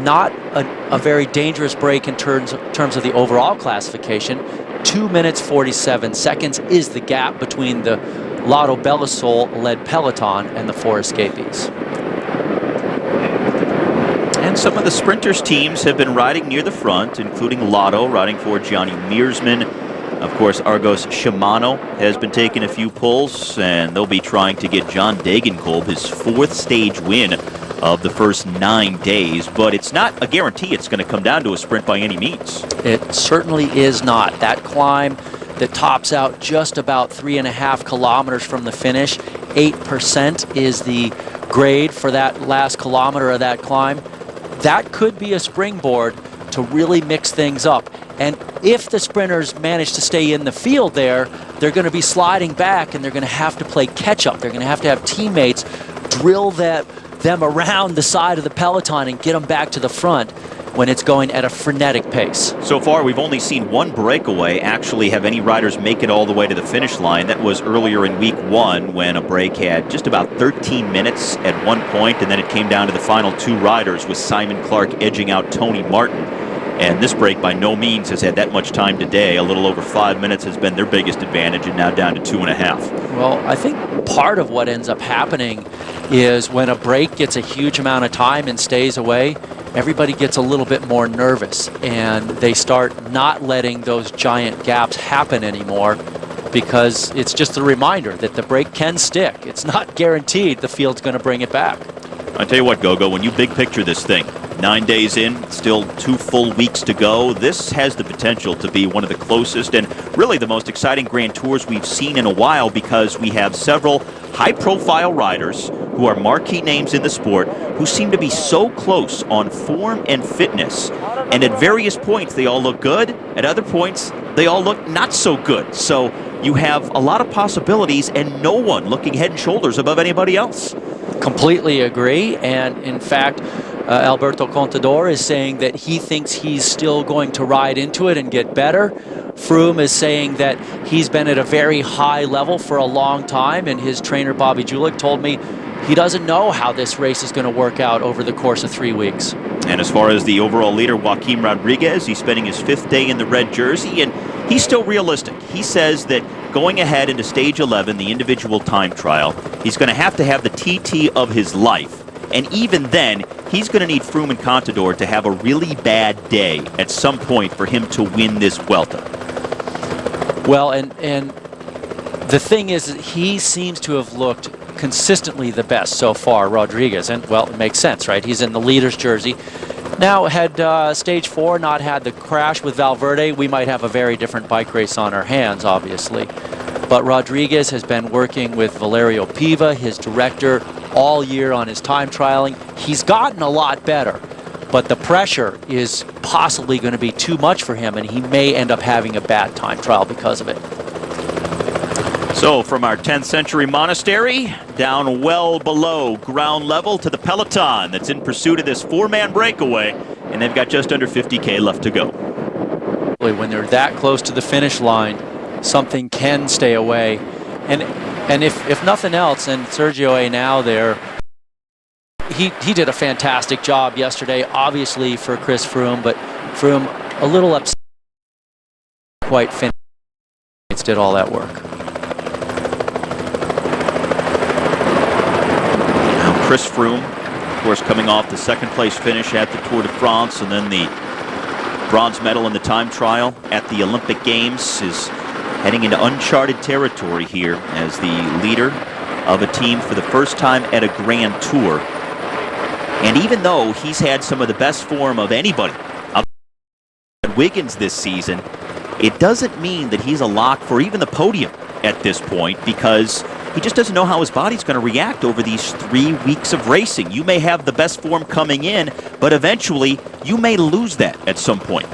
B: not a very dangerous break in terms of the overall classification. 2 minutes 47 seconds is the gap between the Lotto Belisol-led peloton and the 4 escapees.
A: And some of the sprinters' teams have been riding near the front, including Lotto riding for Gianni Meersman, Of course, Argos Shimano has been taking a few pulls, and they'll be trying to get John Degenkolb his 4th stage win of the first 9 days. But it's not a guarantee it's going to come down to a sprint by any means.
B: It certainly is not. That climb that tops out just about 3.5 kilometers from the finish, 8% is the grade for that last kilometer of that climb. That could be a springboard to really mix things up. And if the sprinters manage to stay in the field there, they're going to be sliding back and they're going to have to play catch up. They're going to have teammates drill them around the side of the peloton and get them back to the front when it's going at a frenetic pace.
A: So far, we've only seen one breakaway actually have any riders make it all the way to the finish line. That was earlier in week 1 when a break had just about 13 minutes at one point, and then it came down to the final 2 riders with Simon Clark edging out Tony Martin. And this break by no means has had that much time today. A little over 5 minutes has been their biggest advantage, and now down to 2.5.
B: Well, I think part of what ends up happening is when a break gets a huge amount of time and stays away, everybody gets a little bit more nervous, and they start not letting those giant gaps happen anymore, because it's just a reminder that the break can stick. It's not guaranteed the field's going to bring it back.
A: I tell you what, Gogo, when you big picture this thing, 9 days in, still 2 full weeks to go, this has the potential to be one of the closest and really the most exciting Grand Tours we've seen in a while, because we have several high-profile riders who are marquee names in the sport who seem to be so close on form and fitness. And at various points, they all look good. At other points, they all look not so good. So you have a lot of possibilities and no one looking head and shoulders above anybody else.
B: Completely agree. And in fact, Alberto Contador is saying that he thinks he's still going to ride into it and get better. Froome is saying that he's been at a very high level for a long time, and his trainer Bobby Julich told me he doesn't know how this race is going to work out over the course of 3 weeks.
A: And as far as the overall leader, Joaquim Rodriguez, he's spending his 5th day in the red jersey, and he's still realistic. He says that going ahead into stage 11, the individual time trial, he's going to have the TT of his life. And even then, he's going to need Froome and Contador to have a really bad day at some point for him to win this Vuelta.
B: Well, and the thing is, he seems to have looked consistently the best so far, Rodriguez. And, well, it makes sense, right? He's in the leader's jersey. Now, had stage 4 not had the crash with Valverde, we might have a very different bike race on our hands, obviously. But Rodriguez has been working with Valerio Piva, his director, all year on his time trialing. He's gotten a lot better, but the pressure is possibly going to be too much for him, and he may end up having a bad time trial because of it.
A: So from our 10th century monastery, down well below ground level to the peloton that's in pursuit of this 4-man breakaway, and they've got just under 50K left to go.
B: When they're that close to the finish line, something can stay away. And if nothing else, and Sergio Henao there, he did a fantastic job yesterday, obviously for Chris Froome, but Froome a little upset, quite finished, did all that work.
A: Now Chris Froome, of course, coming off the 2nd place finish at the Tour de France, and then the bronze medal in the time trial at the Olympic Games, is heading into uncharted territory here as the leader of a team for the first time at a Grand Tour. And even though he's had some of the best form of anybody at Wiggins this season, it doesn't mean that he's a lock for even the podium at this point, because he just doesn't know how his body's going to react over these 3 weeks of racing. You may have the best form coming in, but eventually you may lose that at some point.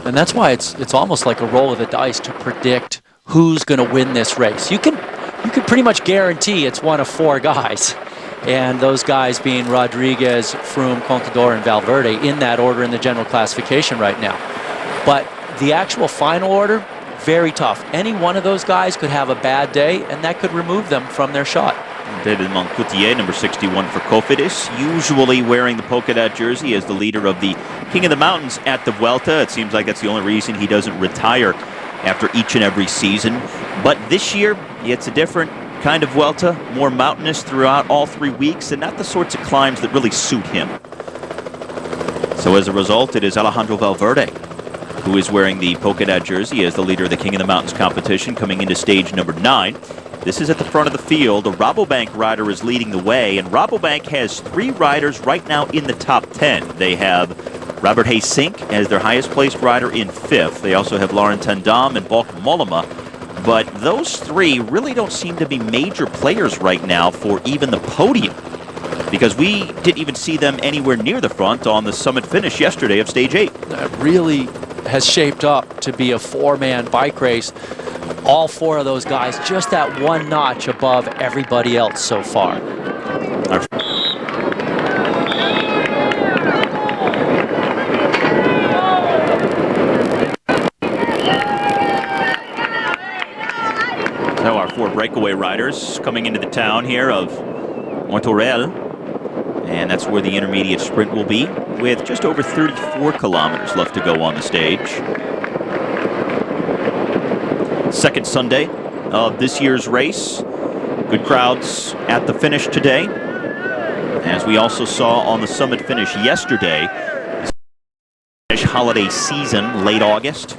B: And that's why it's almost like a roll of the dice to predict who's going to win this race. You can pretty much guarantee it's one of 4 guys, and those guys being Rodriguez, Froome, Contador, and Valverde, in that order in the general classification right now. But the actual final order, very tough. Any one of those guys could have a bad day, and that could remove them from their shot.
A: David Moncoutier, number 61 for Cofidis, usually wearing the polka dot jersey as the leader of the King of the Mountains at the Vuelta. It seems like that's the only reason he doesn't retire after each and every season. But this year, it's a different kind of Vuelta, more mountainous throughout all 3 weeks, and not the sorts of climbs that really suit him. So as a result, it is Alejandro Valverde who is wearing the polka dot jersey as the leader of the King of the Mountains competition coming into stage number 9. This is at the front of the field. A Rabobank rider is leading the way, and Rabobank has 3 riders right now in the top 10. They have Robert Haysink as their highest placed rider in 5th. They also have Lauren Tendam and Balk Mollema. But those 3 really don't seem to be major players right now for even the podium, because we didn't even see them anywhere near the front on the summit finish yesterday of stage 8.
B: That really has shaped up to be a 4-man bike race. All 4 of those guys just that 1 notch above everybody else so far.
A: So our 4 breakaway riders coming into the town here of Montorel, and that's where the intermediate sprint will be, with just over 34 kilometers left to go on the stage. Second Sunday of this year's race. Good crowds at the finish today, as we also saw on the summit finish yesterday. Holiday season, late August.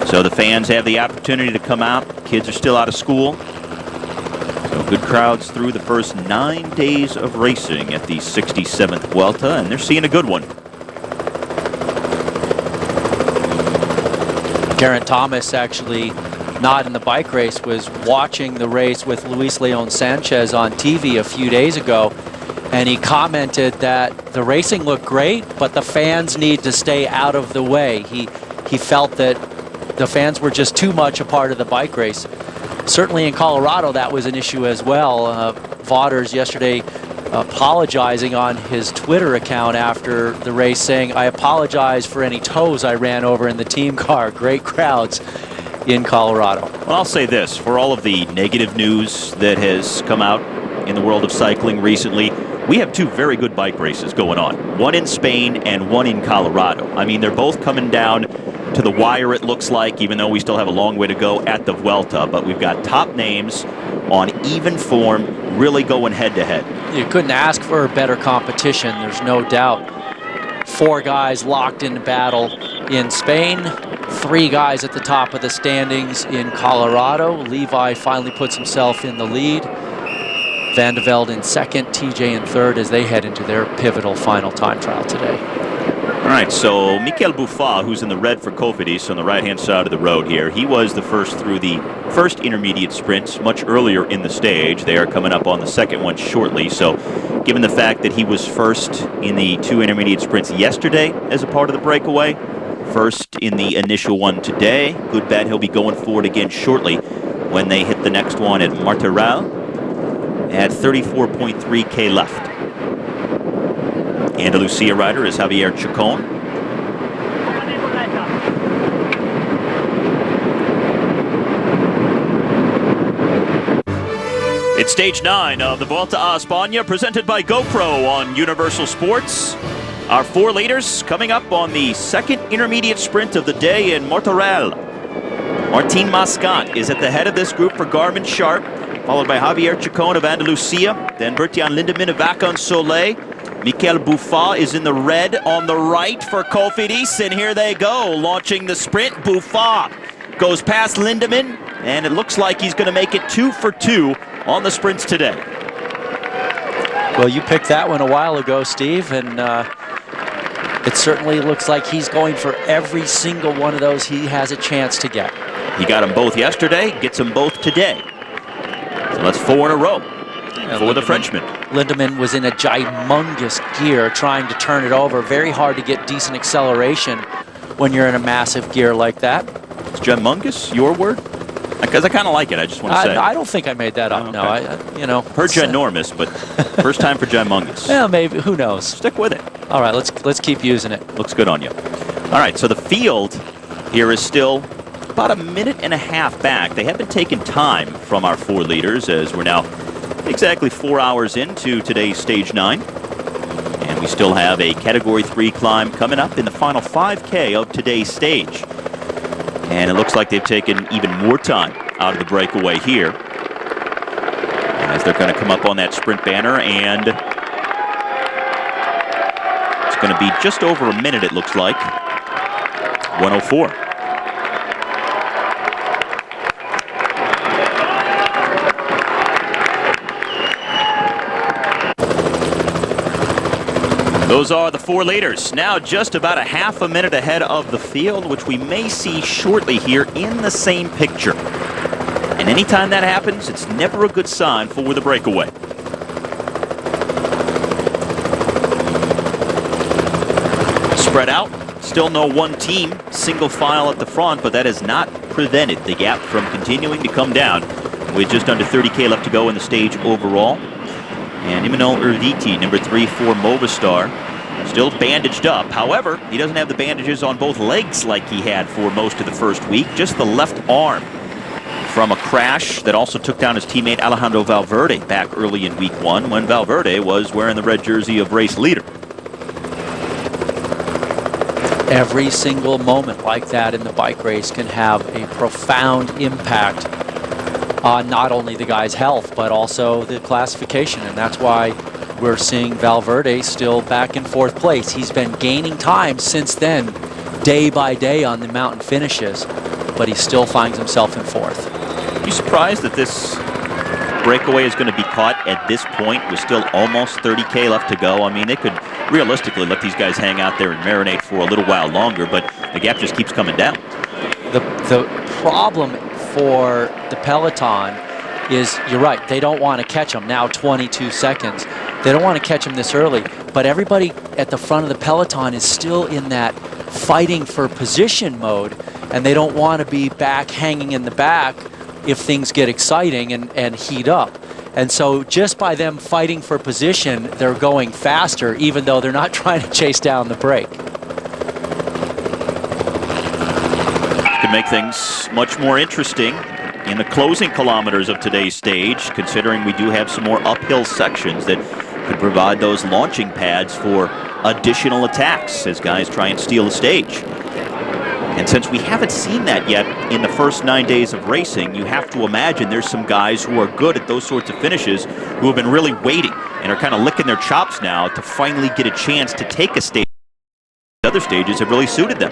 A: So the fans have the opportunity to come out. Kids are still out of school. So good crowds through the first 9 days of racing at the 67th Vuelta, and they're seeing a good one.
B: Geraint Thomas, actually not in the bike race, was watching the race with Luis Leon Sanchez on TV a few days ago, and he commented that the racing looked great, but the fans need to stay out of the way. He felt that the fans were just too much a part of the bike race. Certainly in Colorado, that was an issue as well. Vaughters yesterday apologizing on his Twitter account after the race, saying, "I apologize for any toes I ran over in the team car." Great crowds in Colorado.
A: Well, I'll say this, for all of the negative news that has come out in the world of cycling recently, we have 2 very good bike races going on. One in Spain and one in Colorado. I mean, they're both coming down to the wire, it looks like, even though we still have a long way to go at the Vuelta. But we've got top names on even form, really going head-to-head.
B: You couldn't ask for a better competition, there's no doubt. 4 guys locked in battle in Spain, 3 guys at the top of the standings in Colorado. Levi finally puts himself in the lead. Van de Velde in 2nd, TJ in 3rd as they head into their pivotal final time trial today.
A: All right, so Mikel Buffat, who's in the red for Cofidis on the right-hand side of the road here, he was the first through the first intermediate sprints much earlier in the stage. They are coming up on the second one shortly, so given the fact that he was first in the 2 intermediate sprints yesterday as a part of the breakaway, first in the initial one today, good bet he'll be going for it again shortly when they hit the next one at Martorell at 34.3K left. Andalusia rider is Javier Chacon. It's stage 9 of the Vuelta a España, presented by GoPro on Universal Sports. Our 4 leaders coming up on the second intermediate sprint of the day in Martorell. Martin Mascant is at the head of this group for Garmin Sharp, followed by Javier Chacon of Andalusia, then Bert-Jan Lindemann of Vacan Soleil. Mikel Buffat is in the red on the right for Cofidis, and here they go, launching the sprint. Buffat goes past Lindemann, and it looks like he's going to make it 2 for 2 on the sprints today.
B: Well, you picked that one a while ago, Steve, and it certainly looks like he's going for every single one of those he has a chance to get.
A: He got them both yesterday, gets them both today. So that's 4 in a row for the Frenchman.
B: Lindemann was in a humongous gear trying to turn it over. Very hard to get decent acceleration when you're in a massive gear like that.
A: Is humongous your word? Because I kind of like it, I just want to say.
B: I don't think I made that up.
A: Okay.
B: No, you know.
A: Heard ginormous, but first time for humongous.
B: Yeah, maybe. Who knows?
A: Stick with it.
B: All right, let's keep using it.
A: Looks good on you. All right, so the field here is still about a minute and a half back. They have been taking time from our 4 leaders, as we're now exactly 4 hours into today's stage 9. And we still have a Category 3 climb coming up in the final 5K of today's stage. And it looks like they've taken even more time out of the breakaway here, as they're going to come up on that sprint banner, and it's going to be just over a minute, it looks like. 104. Those are the 4 leaders. Now just about a half a minute ahead of the field, which we may see shortly here in the same picture. And anytime that happens, it's never a good sign for the breakaway. Spread out, still no one team, single file at the front, but that has not prevented the gap from continuing to come down with just under 30K left to go in the stage overall. And Imanol Erviti, number 3 for Movistar, still bandaged up. However, he doesn't have the bandages on both legs like he had for most of the first week, just the left arm from a crash that also took down his teammate Alejandro Valverde back early in week 1 when Valverde was wearing the red jersey of race leader.
B: Every single moment like that in the bike race can have a profound impact on not only the guy's health, but also the classification. And that's why we're seeing Valverde still back in 4th place. He's been gaining time since then, day by day on the mountain finishes, but he still finds himself in 4th.
A: Are you surprised that this breakaway is going to be caught at this point with still almost 30K left to go? I mean, they could realistically let these guys hang out there and marinate for a little while longer, but the gap just keeps coming down.
B: The problem for the peloton is, you're right, they don't want to catch him now 22 seconds. They don't want to catch him this early, but everybody at the front of the peloton is still in that fighting for position mode, and they don't want to be back hanging in the back if things get exciting and heat up. And so just by them fighting for position, they're going faster, even though they're not trying to chase down the break.
A: Could make things much more interesting in the closing kilometers of today's stage, considering we do have some more uphill sections that could provide those launching pads for additional attacks as guys try and steal the stage. And since we haven't seen that yet in the first 9 days of racing, you have to imagine there's some guys who are good at those sorts of finishes who have been really waiting and are kind of licking their chops now to finally get a chance to take a stage. Other stages have really suited them.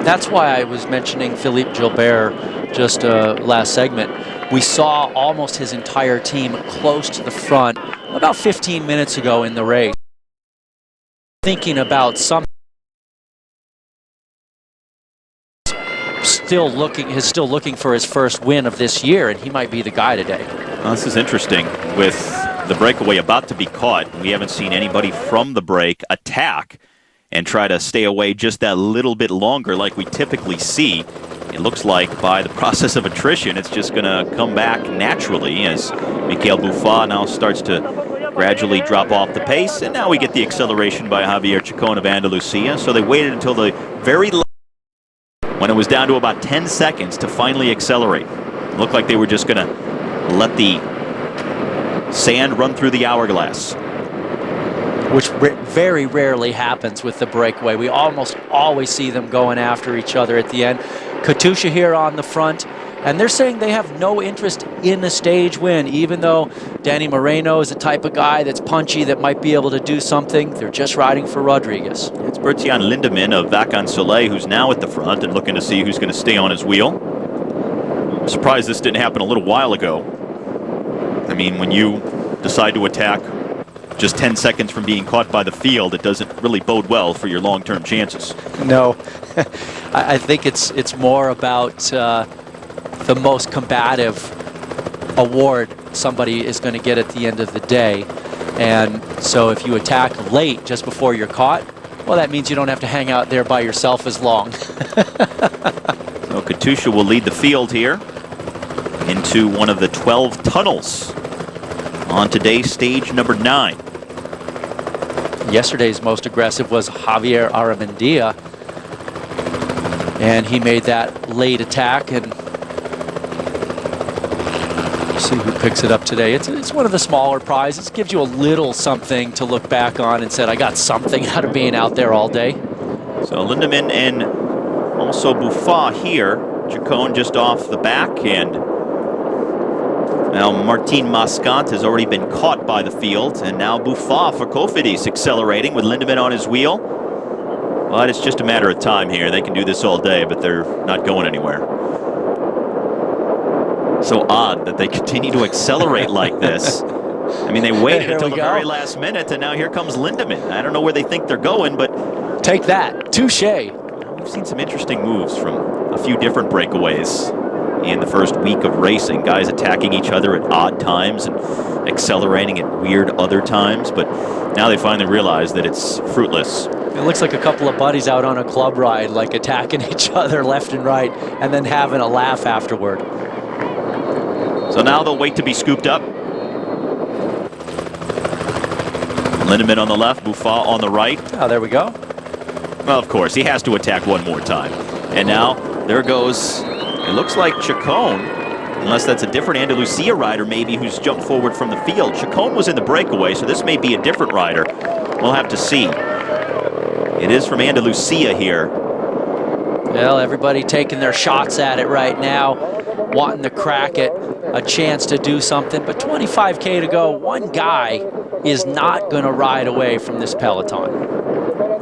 B: That's why I was mentioning Philippe Gilbert just last segment. We saw almost his entire team close to the front about 15 minutes ago in the race. Thinking about some still looking for his first win of this year, and he might be the guy today.
A: Well, this is interesting. With the breakaway about to be caught, we haven't seen anybody from the break attack and try to stay away just that little bit longer like we typically see. It looks like by the process of attrition, it's just going to come back naturally as Michael Buffon now starts to gradually drop off the pace, and now we get the acceleration by Javier Chacon of Andalusia. So they waited until the very last, when it was down to about 10 seconds to finally accelerate. It looked like they were just going to let the sand run through the hourglass.
B: Which very rarely happens with the breakaway. We almost always see them going after each other at the end. Katusha here on the front, and they're saying they have no interest in a stage win, even though Danny Moreno is the type of guy that's punchy, that might be able to do something. They're just riding for Rodriguez.
A: It's Bertian Lindemann of Vacan Soleil who's now at the front and looking to see who's going to stay on his wheel. I'm surprised this didn't happen a little while ago. I mean, when you decide to attack just 10 seconds from being caught by the field, it doesn't really bode well for your long-term chances.
B: No, I think it's more about the most combative award somebody is going to get at the end of the day. And so if you attack late just before you're caught, well, that means you don't have to hang out there by yourself as long.
A: So Katusha will lead the field here into one of the 12 tunnels on today's stage number 9.
B: Yesterday's most aggressive was Javier Aramendia, and he made that late attack, and see who picks it up today. It's one of the smaller prizes. It gives you a little something to look back on and said, I got something out of being out there all day.
A: So Lindemann and also Buffon here. Chacon just off the back, and now Martin Mascant has already been caught by the field, and now Buffon for Cofidis accelerating with Lindemann on his wheel. But it's just a matter of time here. They can do this all day, but they're not going anywhere. So odd that they continue to accelerate like this. I mean, they waited until the very last minute, and now here comes Lindemann. I don't know where they think they're going, but...
B: Take that. Touche.
A: We've seen some interesting moves from a few different breakaways in the first week of racing. Guys attacking each other at odd times and accelerating at weird other times, but now they finally realize that it's fruitless.
B: It looks like a couple of buddies out on a club ride, like attacking each other left and right, and then having a laugh afterward.
A: So now they'll wait to be scooped up. Lindemann on the left, Buffon on the right.
B: Oh, there we go.
A: Well, of course, he has to attack one more time. And now, there goes, it looks like Chacon, unless that's a different Andalucia rider maybe who's jumped forward from the field. Chacon was in the breakaway, so this may be a different rider. We'll have to see. It is from Andalucia here.
B: Well, everybody taking their shots at it right now, wanting to crack it, a chance to do something, but 25K to go. One guy is not going to ride away from this peloton.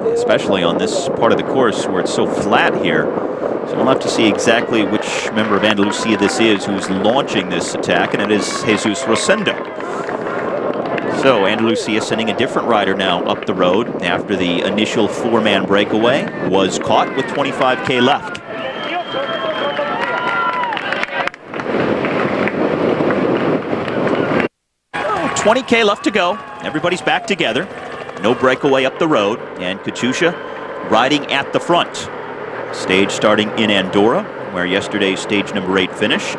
A: Especially on this part of the course where it's so flat here. So we'll have to see exactly which member of Andalucia this is who's launching this attack, and it is Jesus Rosendo. So Andalucia sending a different rider now up the road after the initial four-man breakaway was caught with 25K left. Oh, 20K left to go. Everybody's back together. No breakaway up the road, and Katusha riding at the front. Stage starting in Andorra, where yesterday's stage number 8 finished.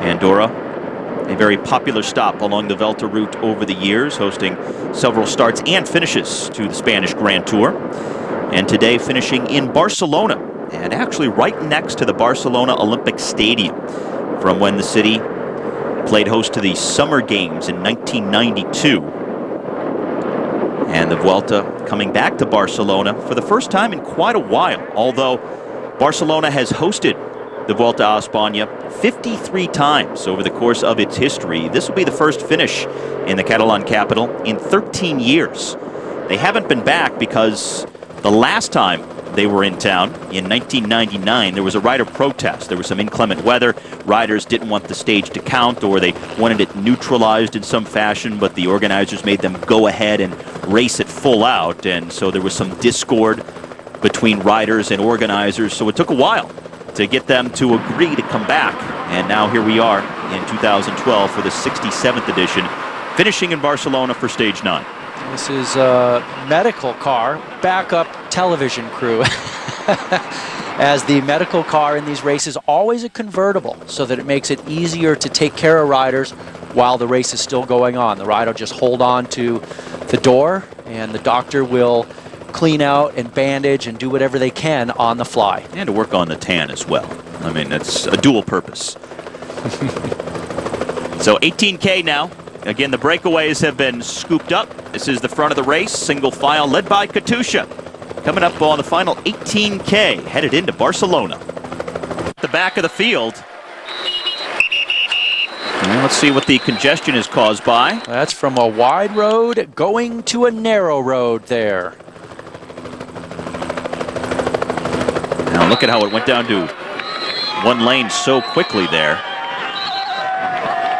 A: Andorra, a very popular stop along the Vuelta route over the years, hosting several starts and finishes to the Spanish Grand Tour. And today finishing in Barcelona, and actually right next to the Barcelona Olympic Stadium, from when the city played host to the Summer Games in 1992. And the Vuelta coming back to Barcelona for the first time in quite a while, although Barcelona has hosted the Vuelta a Espana 53 times over the course of its history. This will be the first finish in the Catalan capital in 13 years. They haven't been back because the last time they were in town in 1999, there was a rider protest. There was some inclement weather. Riders didn't want the stage to count, or they wanted it neutralized in some fashion, but the organizers made them go ahead and race it full out, and so there was some discord between riders and organizers, so it took a while to get them to agree to come back. And now here we are in 2012 for the 67th edition, finishing in Barcelona for stage 9.
B: This is a medical car, backup television crew. As the medical car in these races, always a convertible, so that it makes it easier to take care of riders while the race is still going on. The rider will just hold on to the door, and the doctor will clean out and bandage and do whatever they can on the fly.
A: And to work on the tan as well. I mean, it's a dual purpose. So 18K now. Again, the breakaways have been scooped up. This is the front of the race, single file, led by Katusha. Coming up on the final 18K, headed into Barcelona. The back of the field. And let's see what the congestion is caused by.
B: That's from a wide road going to a narrow road there.
A: Now look at how it went down to one lane so quickly there.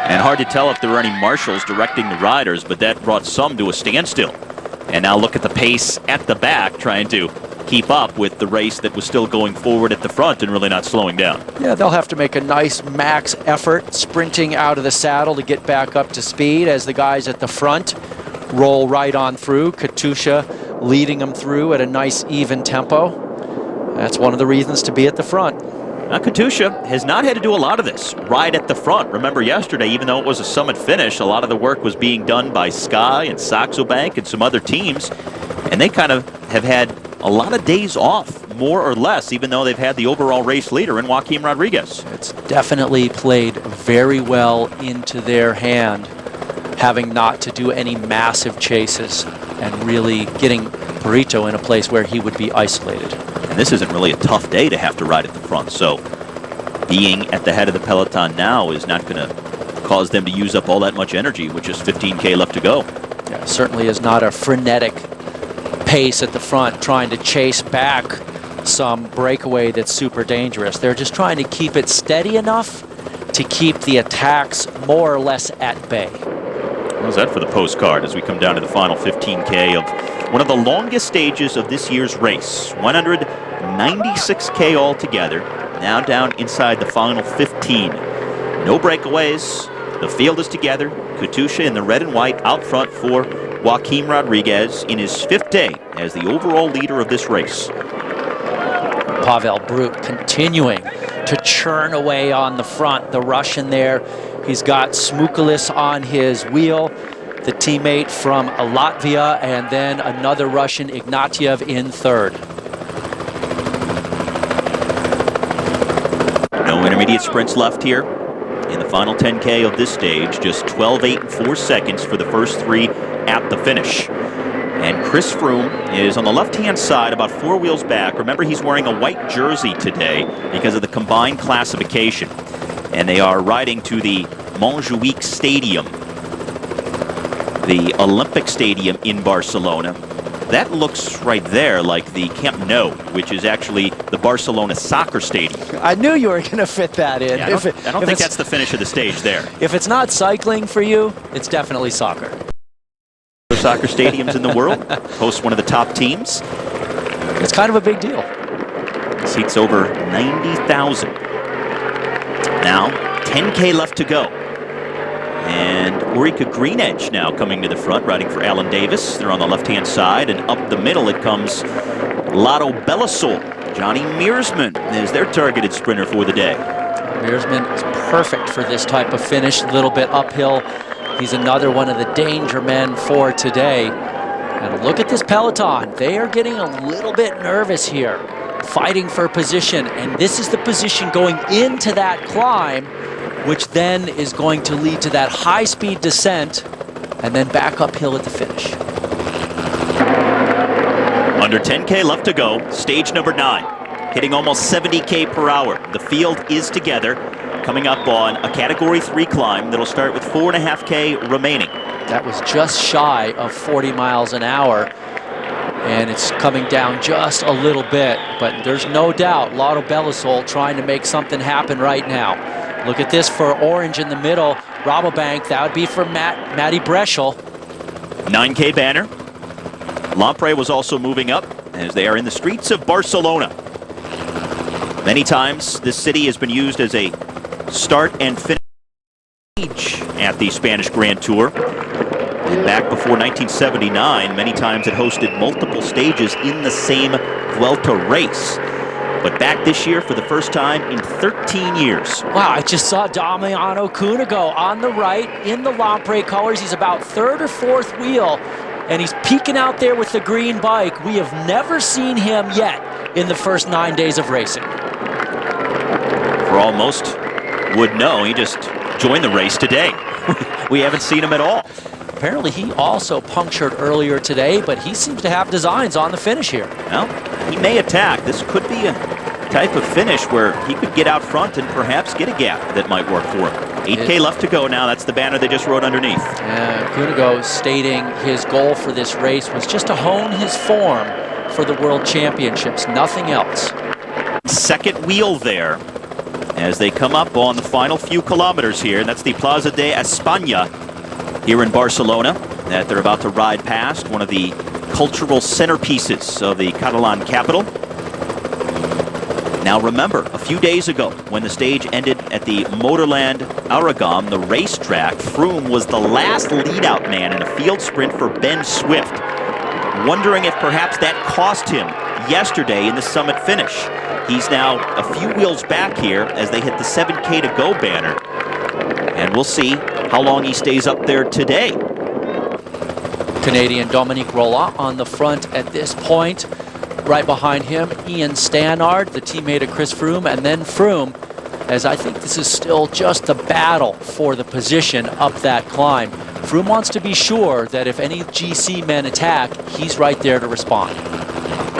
A: And hard to tell if there were any marshals directing the riders, but that brought some to a standstill. And now look at the pace at the back, trying to keep up with the race that was still going forward at the front and really not slowing down.
B: Yeah, they'll have to make a nice max effort sprinting out of the saddle to get back up to speed as the guys at the front roll right on through. Katusha leading them through at a nice even tempo. That's one of the reasons to be at the front.
A: Now, Katusha has not had to do a lot of this right at the front. Remember yesterday, even though it was a summit finish, a lot of the work was being done by Sky and Saxo Bank and some other teams. And they kind of have had a lot of days off, more or less, even though they've had the overall race leader in Joaquim Rodriguez.
B: It's definitely played very well into their hand, having not to do any massive chases and really getting Burrito in a place where he would be isolated.
A: And this isn't really a tough day to have to ride at the front, so being at the head of the peloton now is not going to cause them to use up all that much energy with just 15K left to go.
B: Yeah, certainly is not a frenetic pace at the front, trying to chase back some breakaway that's super dangerous. They're just trying to keep it steady enough to keep the attacks more or less at bay.
A: How's that for the postcard as we come down to the final 15K of one of the longest stages of this year's race? 196K altogether, now down inside the final 15. No breakaways. The field is together. Katusha in the red and white out front for Joaquim Rodriguez in his 5th day as the overall leader of this race.
B: Pavel Brut continuing to churn away on the front. The Russian there, he's got Smukalis on his wheel, the teammate from Latvia, and then another Russian, Ignatiev, in 3rd.
A: No intermediate sprints left here in the final 10K of this stage. Just 12:8 and 4 seconds for the first 3 at the finish. And Chris Froome is on the left-hand side, about 4 wheels back. Remember, he's wearing a white jersey today because of the combined classification. And they are riding to the Montjuic Stadium, the Olympic Stadium in Barcelona. That looks right there like the Camp Nou, which is actually the Barcelona soccer stadium.
B: I knew you were going to fit that in.
A: Yeah, I don't think that's the finish of the stage there.
B: If it's not cycling for you, it's definitely soccer.
A: Soccer stadiums in the world, hosts one of the top teams.
B: It's kind of a big deal.
A: Seats over 90,000. Now, 10K left to go. And Ulrika Greenedge now coming to the front, riding for Alan Davis. They're on the left-hand side, and up the middle it comes Lotto Belisol. Johnny Mearsman is their targeted sprinter for the day.
B: Mearsman is perfect for this type of finish, a little bit uphill. He's another one of the danger men for today. And look at this peloton. They are getting a little bit nervous here, fighting for position. And this is the position going into that climb, which then is going to lead to that high-speed descent and then back uphill at the finish.
A: Under 10K left to go, stage number 9, hitting almost 70K per hour. The field is together, coming up on a Category 3 climb that'll start with 4.5K remaining.
B: That was just shy of 40 miles an hour, and it's coming down just a little bit, but there's no doubt Lotto Belisol trying to make something happen right now. Look at this for Orange in the middle. Rabobank, that would be for Matty Breschel.
A: 9K banner. Lampre was also moving up as they are in the streets of Barcelona. Many times this city has been used as a start and finish at the Spanish Grand Tour. And back before 1979, many times it hosted multiple stages in the same Vuelta race. But back this year for the first time in 13 years.
B: Wow, I just saw Damiano Cunego on the right in the Lampre colors. He's about 3rd or 4th wheel, and he's peeking out there with the green bike. We have never seen him yet in the first 9 days of racing.
A: For all most would know, he just joined the race today. We haven't seen him at all.
B: Apparently he also punctured earlier today, but he seems to have designs on the finish here.
A: Well, he may attack. This could be a type of finish where he could get out front and perhaps get a gap that might work for him. 8K left to go now. That's the banner they just wrote underneath.
B: Cunego stating his goal for this race was just to hone his form for the World Championships, nothing else.
A: Second wheel there as they come up on the final few kilometers here. And that's the Plaza de Espana here in Barcelona that they're about to ride past, one of the cultural centerpieces of the Catalan capital. Now remember, a few days ago when the stage ended at the Motorland Aragon, the racetrack, Froome was the last lead-out man in a field sprint for Ben Swift. Wondering if perhaps that cost him yesterday in the summit finish. He's now a few wheels back here as they hit the 7K to go banner. And we'll see how long he stays up there today.
B: Canadian Dominique Roland on the front at this point. Right behind him, Ian Stannard, the teammate of Chris Froome, and then Froome, as I think this is still just a battle for the position up that climb. Froome wants to be sure that if any GC men attack, he's right there to respond.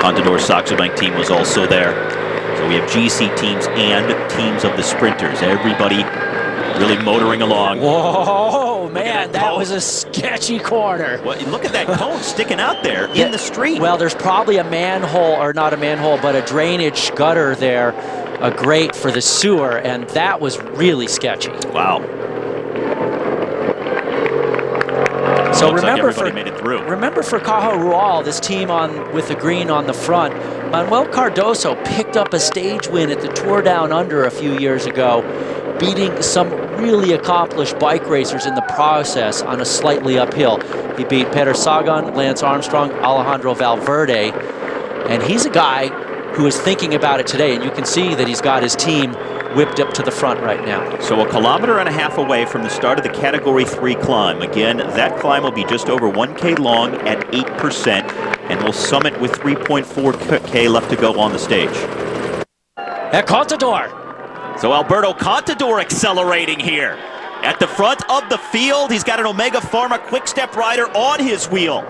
A: Contador Saxo Bank team was also there. So we have GC teams and teams of the sprinters. Everybody Really motoring along.
B: Whoa, man, that was a sketchy corner.
A: Well, look at that cone sticking out there in the street.
B: Well, there's probably a manhole, or not a manhole, but a drainage gutter there, a grate for the sewer, and that was really sketchy.
A: Wow.
B: So
A: Looks like
B: remember,
A: everybody made it through.
B: Remember for Caja Rural, this team with the green on the front, Manuel Cardoso picked up a stage win at the Tour Down Under a few years ago, beating some really accomplished bike racers in the process on a slightly uphill. He beat Peter Sagan, Lance Armstrong, Alejandro Valverde, and he's a guy who is thinking about it today, and you can see that he's got his team whipped up to the front right now.
A: So 1.5 kilometers away from the start of the Category 3 climb. Again, that climb will be just over 1K long at 8%, and will summit with 3.4K left to go on the stage.
B: At Contador.
A: So Alberto Contador accelerating here. At the front of the field, he's got an Omega Pharma Quick Step rider on his wheel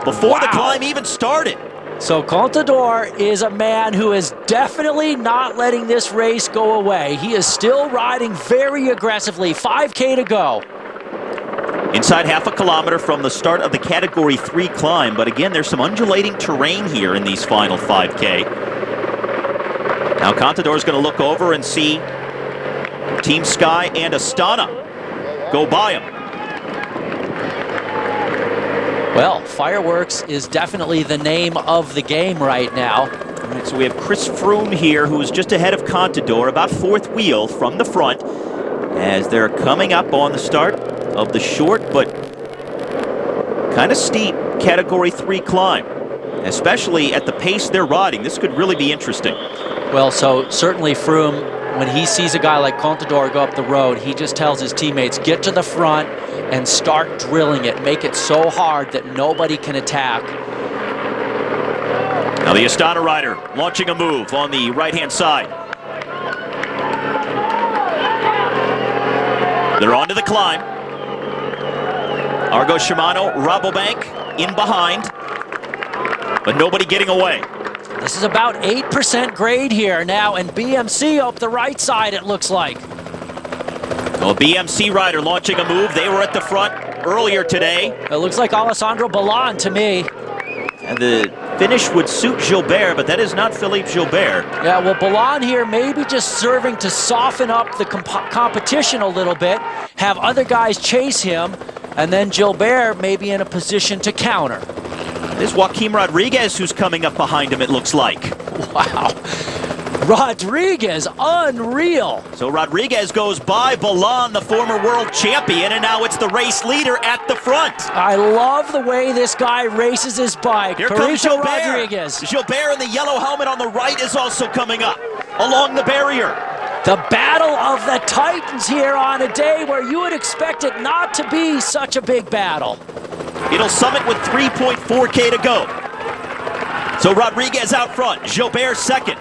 A: before the climb even started.
B: So Contador is a man who is definitely not letting this race go away. He is still riding very aggressively. 5K to go.
A: Inside 0.5 kilometers from the start of the Category 3 climb, but again, there's some undulating terrain here in these final 5K. Now Contador's going to look over and see Team Sky and Astana go by him.
B: Well, fireworks is definitely the name of the game right now.
A: All right, so we have Chris Froome here, who is just ahead of Contador, about fourth wheel from the front, as they're coming up on the start of the short but kind of steep Category 3 climb, especially at the pace they're riding. This could really be interesting.
B: Well, so certainly Froome, when he sees a guy like Contador go up the road, he just tells his teammates, get to the front and start drilling it. Make it so hard that nobody can attack.
A: Now the Astana rider launching a move on the right-hand side. They're onto the climb. Argo Shimano, Rabobank in behind, but nobody getting away.
B: This is about 8% grade here now, and BMC up the right side, it looks like.
A: Well, BMC rider launching a move. They were at the front earlier today.
B: It looks like Alessandro Ballan to me.
A: And the finish would suit Gilbert, but that is not Philippe Gilbert.
B: Yeah, well, Ballan here maybe just serving to soften up the competition a little bit, have other guys chase him, and then Gilbert may be in a position to counter.
A: There's Joaquim Rodriguez who's coming up behind him, it looks like.
B: Wow. Rodriguez, unreal.
A: So Rodriguez goes by Ballan, the former world champion, and now it's the race leader at the front.
B: I love the way this guy races his bike.
A: Here comes Gilbert.
B: Rodriguez.
A: Gilbert in the yellow helmet on the right is also coming up along the barrier.
B: The battle of the Titans here on a day where you would expect it not to be such a big battle.
A: It'll summit with 3.4K to go. So Rodriguez out front, Gilbert second.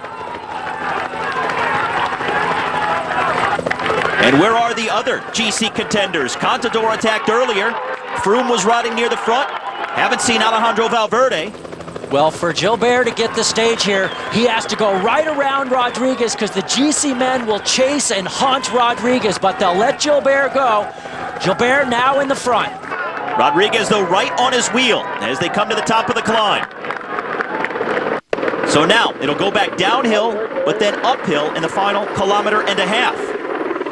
A: And where are the other GC contenders? Contador attacked earlier. Froome was riding near the front. Haven't seen Alejandro Valverde.
B: Well, for Gilbert to get the stage here, he has to go right around Rodriguez because the GC men will chase and hunt Rodriguez, but they'll let Gilbert go. Gilbert now in the front.
A: Rodriguez, though, right on his wheel as they come to the top of the climb. So now it'll go back downhill, but then uphill in the final 1.5 kilometers.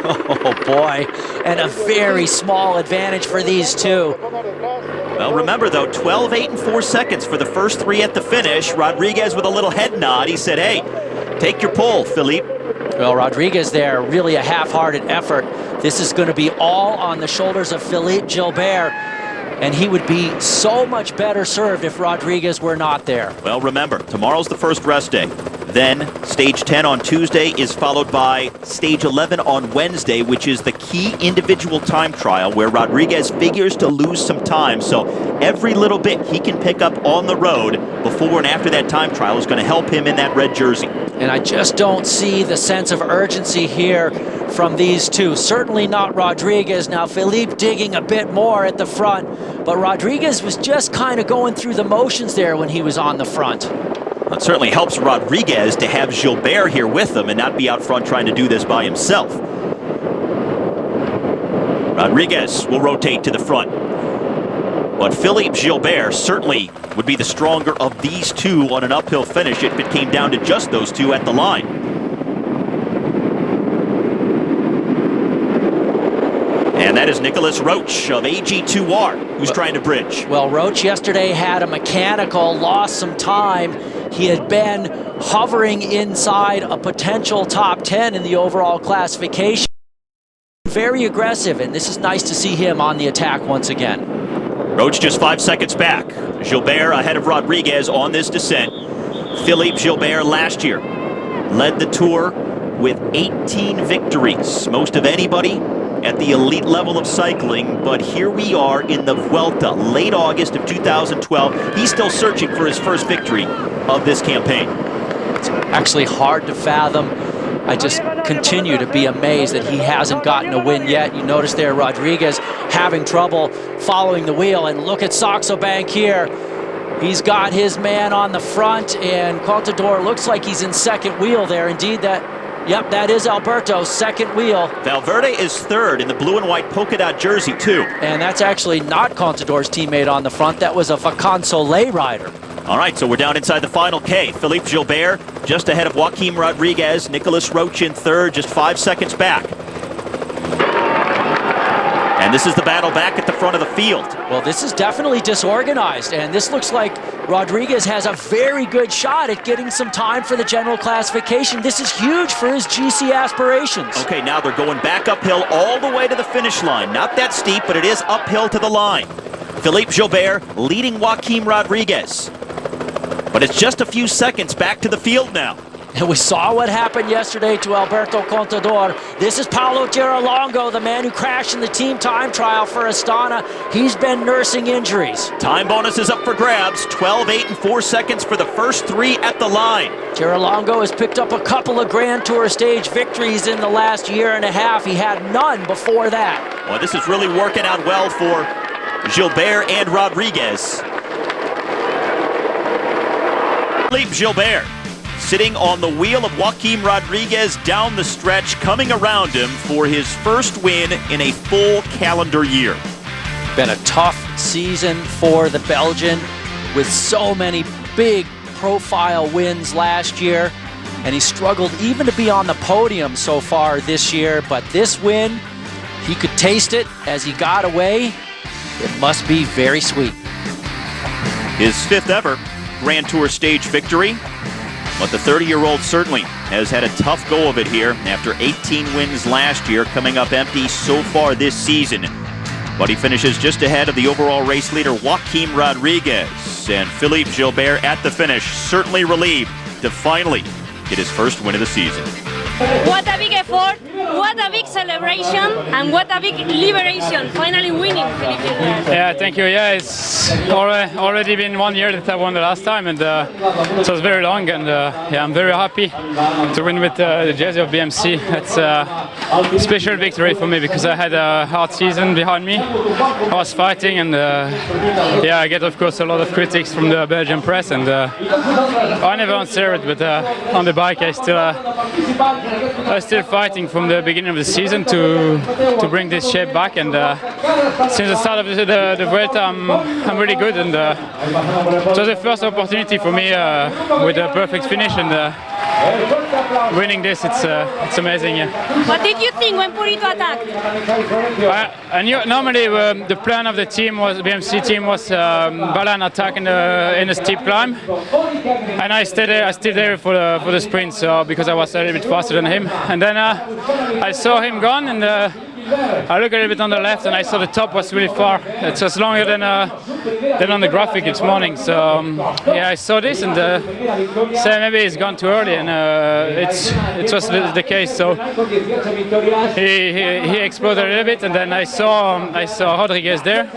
B: Oh boy, and a very small advantage for these two.
A: Well, remember though, 12, 8, and 4 seconds for the first three at the finish. Rodriguez with a little head nod. He said, hey, take your pull, Philippe.
B: Well, Rodriguez there, really a half-hearted effort. This is going to be all on the shoulders of Philippe Gilbert, and he would be so much better served if Rodriguez were not there.
A: Well, remember, tomorrow's the first rest day. Then stage 10 on Tuesday is followed by stage 11 on Wednesday, which is the key individual time trial where Rodriguez figures to lose some time. So every little bit he can pick up on the road before and after that time trial is going to help him in that red jersey.
B: And I just don't see the sense of urgency here from these two. Certainly not Rodriguez. Now Philippe digging a bit more at the front, but Rodriguez was just kind of going through the motions there when he was on the front.
A: It certainly helps Rodriguez to have Gilbert here with him and not be out front trying to do this by himself. Rodriguez will rotate to the front. But Philippe Gilbert certainly would be the stronger of these two on an uphill finish if it came down to just those two at the line. And that is Nicolas Roach of AG2R who's trying to bridge.
B: Well, Roach yesterday had a mechanical, lost some time. He had been hovering inside a potential top 10 in the overall classification. Very aggressive, and this is nice to see him on the attack once again.
A: Roach just 5 seconds back. Gilbert ahead of Rodriguez on this descent. Philippe Gilbert last year led the Tour with 18 victories, most of anybody at the elite level of cycling. But here we are in the Vuelta, late August of 2012. He's still searching for his first victory of this campaign.
B: It's actually hard to fathom. I just continue to be amazed that he hasn't gotten a win yet. You notice there Rodriguez having trouble following the wheel, and look at Saxo Bank here. He's got his man on the front, and Contador looks like he's in second wheel there. Indeed, that is Alberto's second wheel.
A: Valverde is third in the blue and white polka dot jersey too.
B: And that's actually not Contador's teammate on the front. That was a Vacan Soleil rider.
A: All right, so we're down inside the final K. Philippe Gilbert just ahead of Joaquim Rodriguez. Nicolas Roach in third, just 5 seconds back. And this is the battle back at the front of the field.
B: Well, this is definitely disorganized, and this looks like Rodriguez has a very good shot at getting some time for the general classification. This is huge for his GC aspirations.
A: Okay, now they're going back uphill all the way to the finish line. Not that steep, but it is uphill to the line. Philippe Gilbert leading Joaquim Rodriguez. But it's just a few seconds back to the field now.
B: And we saw what happened yesterday to Alberto Contador. This is Paulo Girolongo, the man who crashed in the team time trial for Astana. He's been nursing injuries.
A: Time bonus is up for grabs. 12, 8, and 4 seconds for the first three at the line.
B: Girolongo has picked up a couple of Grand Tour stage victories in the last year and a half. He had none before that.
A: Well, this is really working out well for Gilbert and Rodriguez. Philippe Gilbert sitting on the wheel of Joaquim Rodriguez down the stretch, coming around him for his first win in a full calendar year.
B: Been a tough season for the Belgian with so many big profile wins last year, and he struggled even to be on the podium so far this year, but this win, he could taste it as he got away. It must be very sweet.
A: His fifth ever Grand Tour stage victory, but the 30-year-old certainly has had a tough go of it here after 18 wins last year, coming up empty so far this season. But he finishes just ahead of the overall race leader Joaquim Rodriguez, and Philippe Gilbert at the finish, certainly relieved to finally get his first win of the season.
D: What a big effort, what a big celebration, and what a big liberation, finally winning Philippe Gilbert.
C: Yeah, thank you. Yeah, it's already been 1 year that I won the last time, and it was very long, and yeah, I'm very happy to win with the jersey of BMC. It's a special victory for me because I had a hard season behind me. I was fighting, and yeah, I get of course a lot of critics from the Belgian press, and I never answer it, but on the bike I still fighting from the beginning of the season to bring this shape back, and since the start of the Vuelta I'm really good, and it was the first opportunity for me with a perfect finish, and winning this, it's amazing. Yeah.
D: What did you think when Purito attacked?
C: I knew normally the plan of the team was BMC team was Balan attack in a steep climb, and I stayed there for the sprint, so because I was a little bit faster than him, and then I saw him gone, and I looked a little bit on the left, and I saw the top was really far. It was longer than on the graphic this morning. So yeah, I saw this and said maybe he's gone too early, and it was the case. So he exploded a little bit, and then I saw Rodriguez there,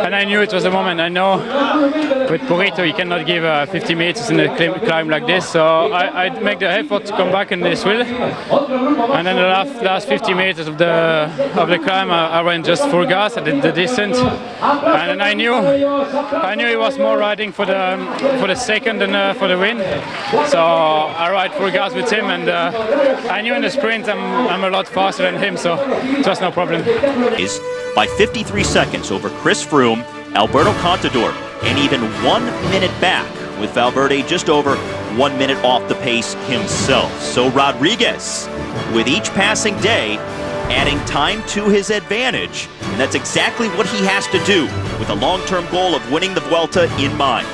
C: and I knew it was the moment. I know with Purito you cannot give 50 meters in a climb like this, so I make the effort to come back in this wheel, and then the last 50 meters of the
E: the climb, I went just full gas. I did the descent, and then I knew he was more riding for the second than for the win. So I ride full gas with him, and I knew in the sprint I'm a lot faster than him, so it was no problem.
A: Is by 53 seconds over Chris Froome, Alberto Contador, and even 1 minute back, with Valverde just over 1 minute off the pace himself. So Rodriguez, with each passing day, adding time to his advantage, and that's exactly what he has to do with a long-term goal of winning the Vuelta in mind.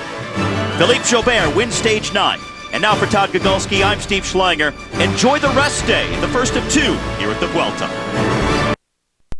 A: Philippe Gilbert wins stage 9. And now for Todd Gogolski, I'm Steve Schlanger. Enjoy the rest day, the first of 2 here at the Vuelta.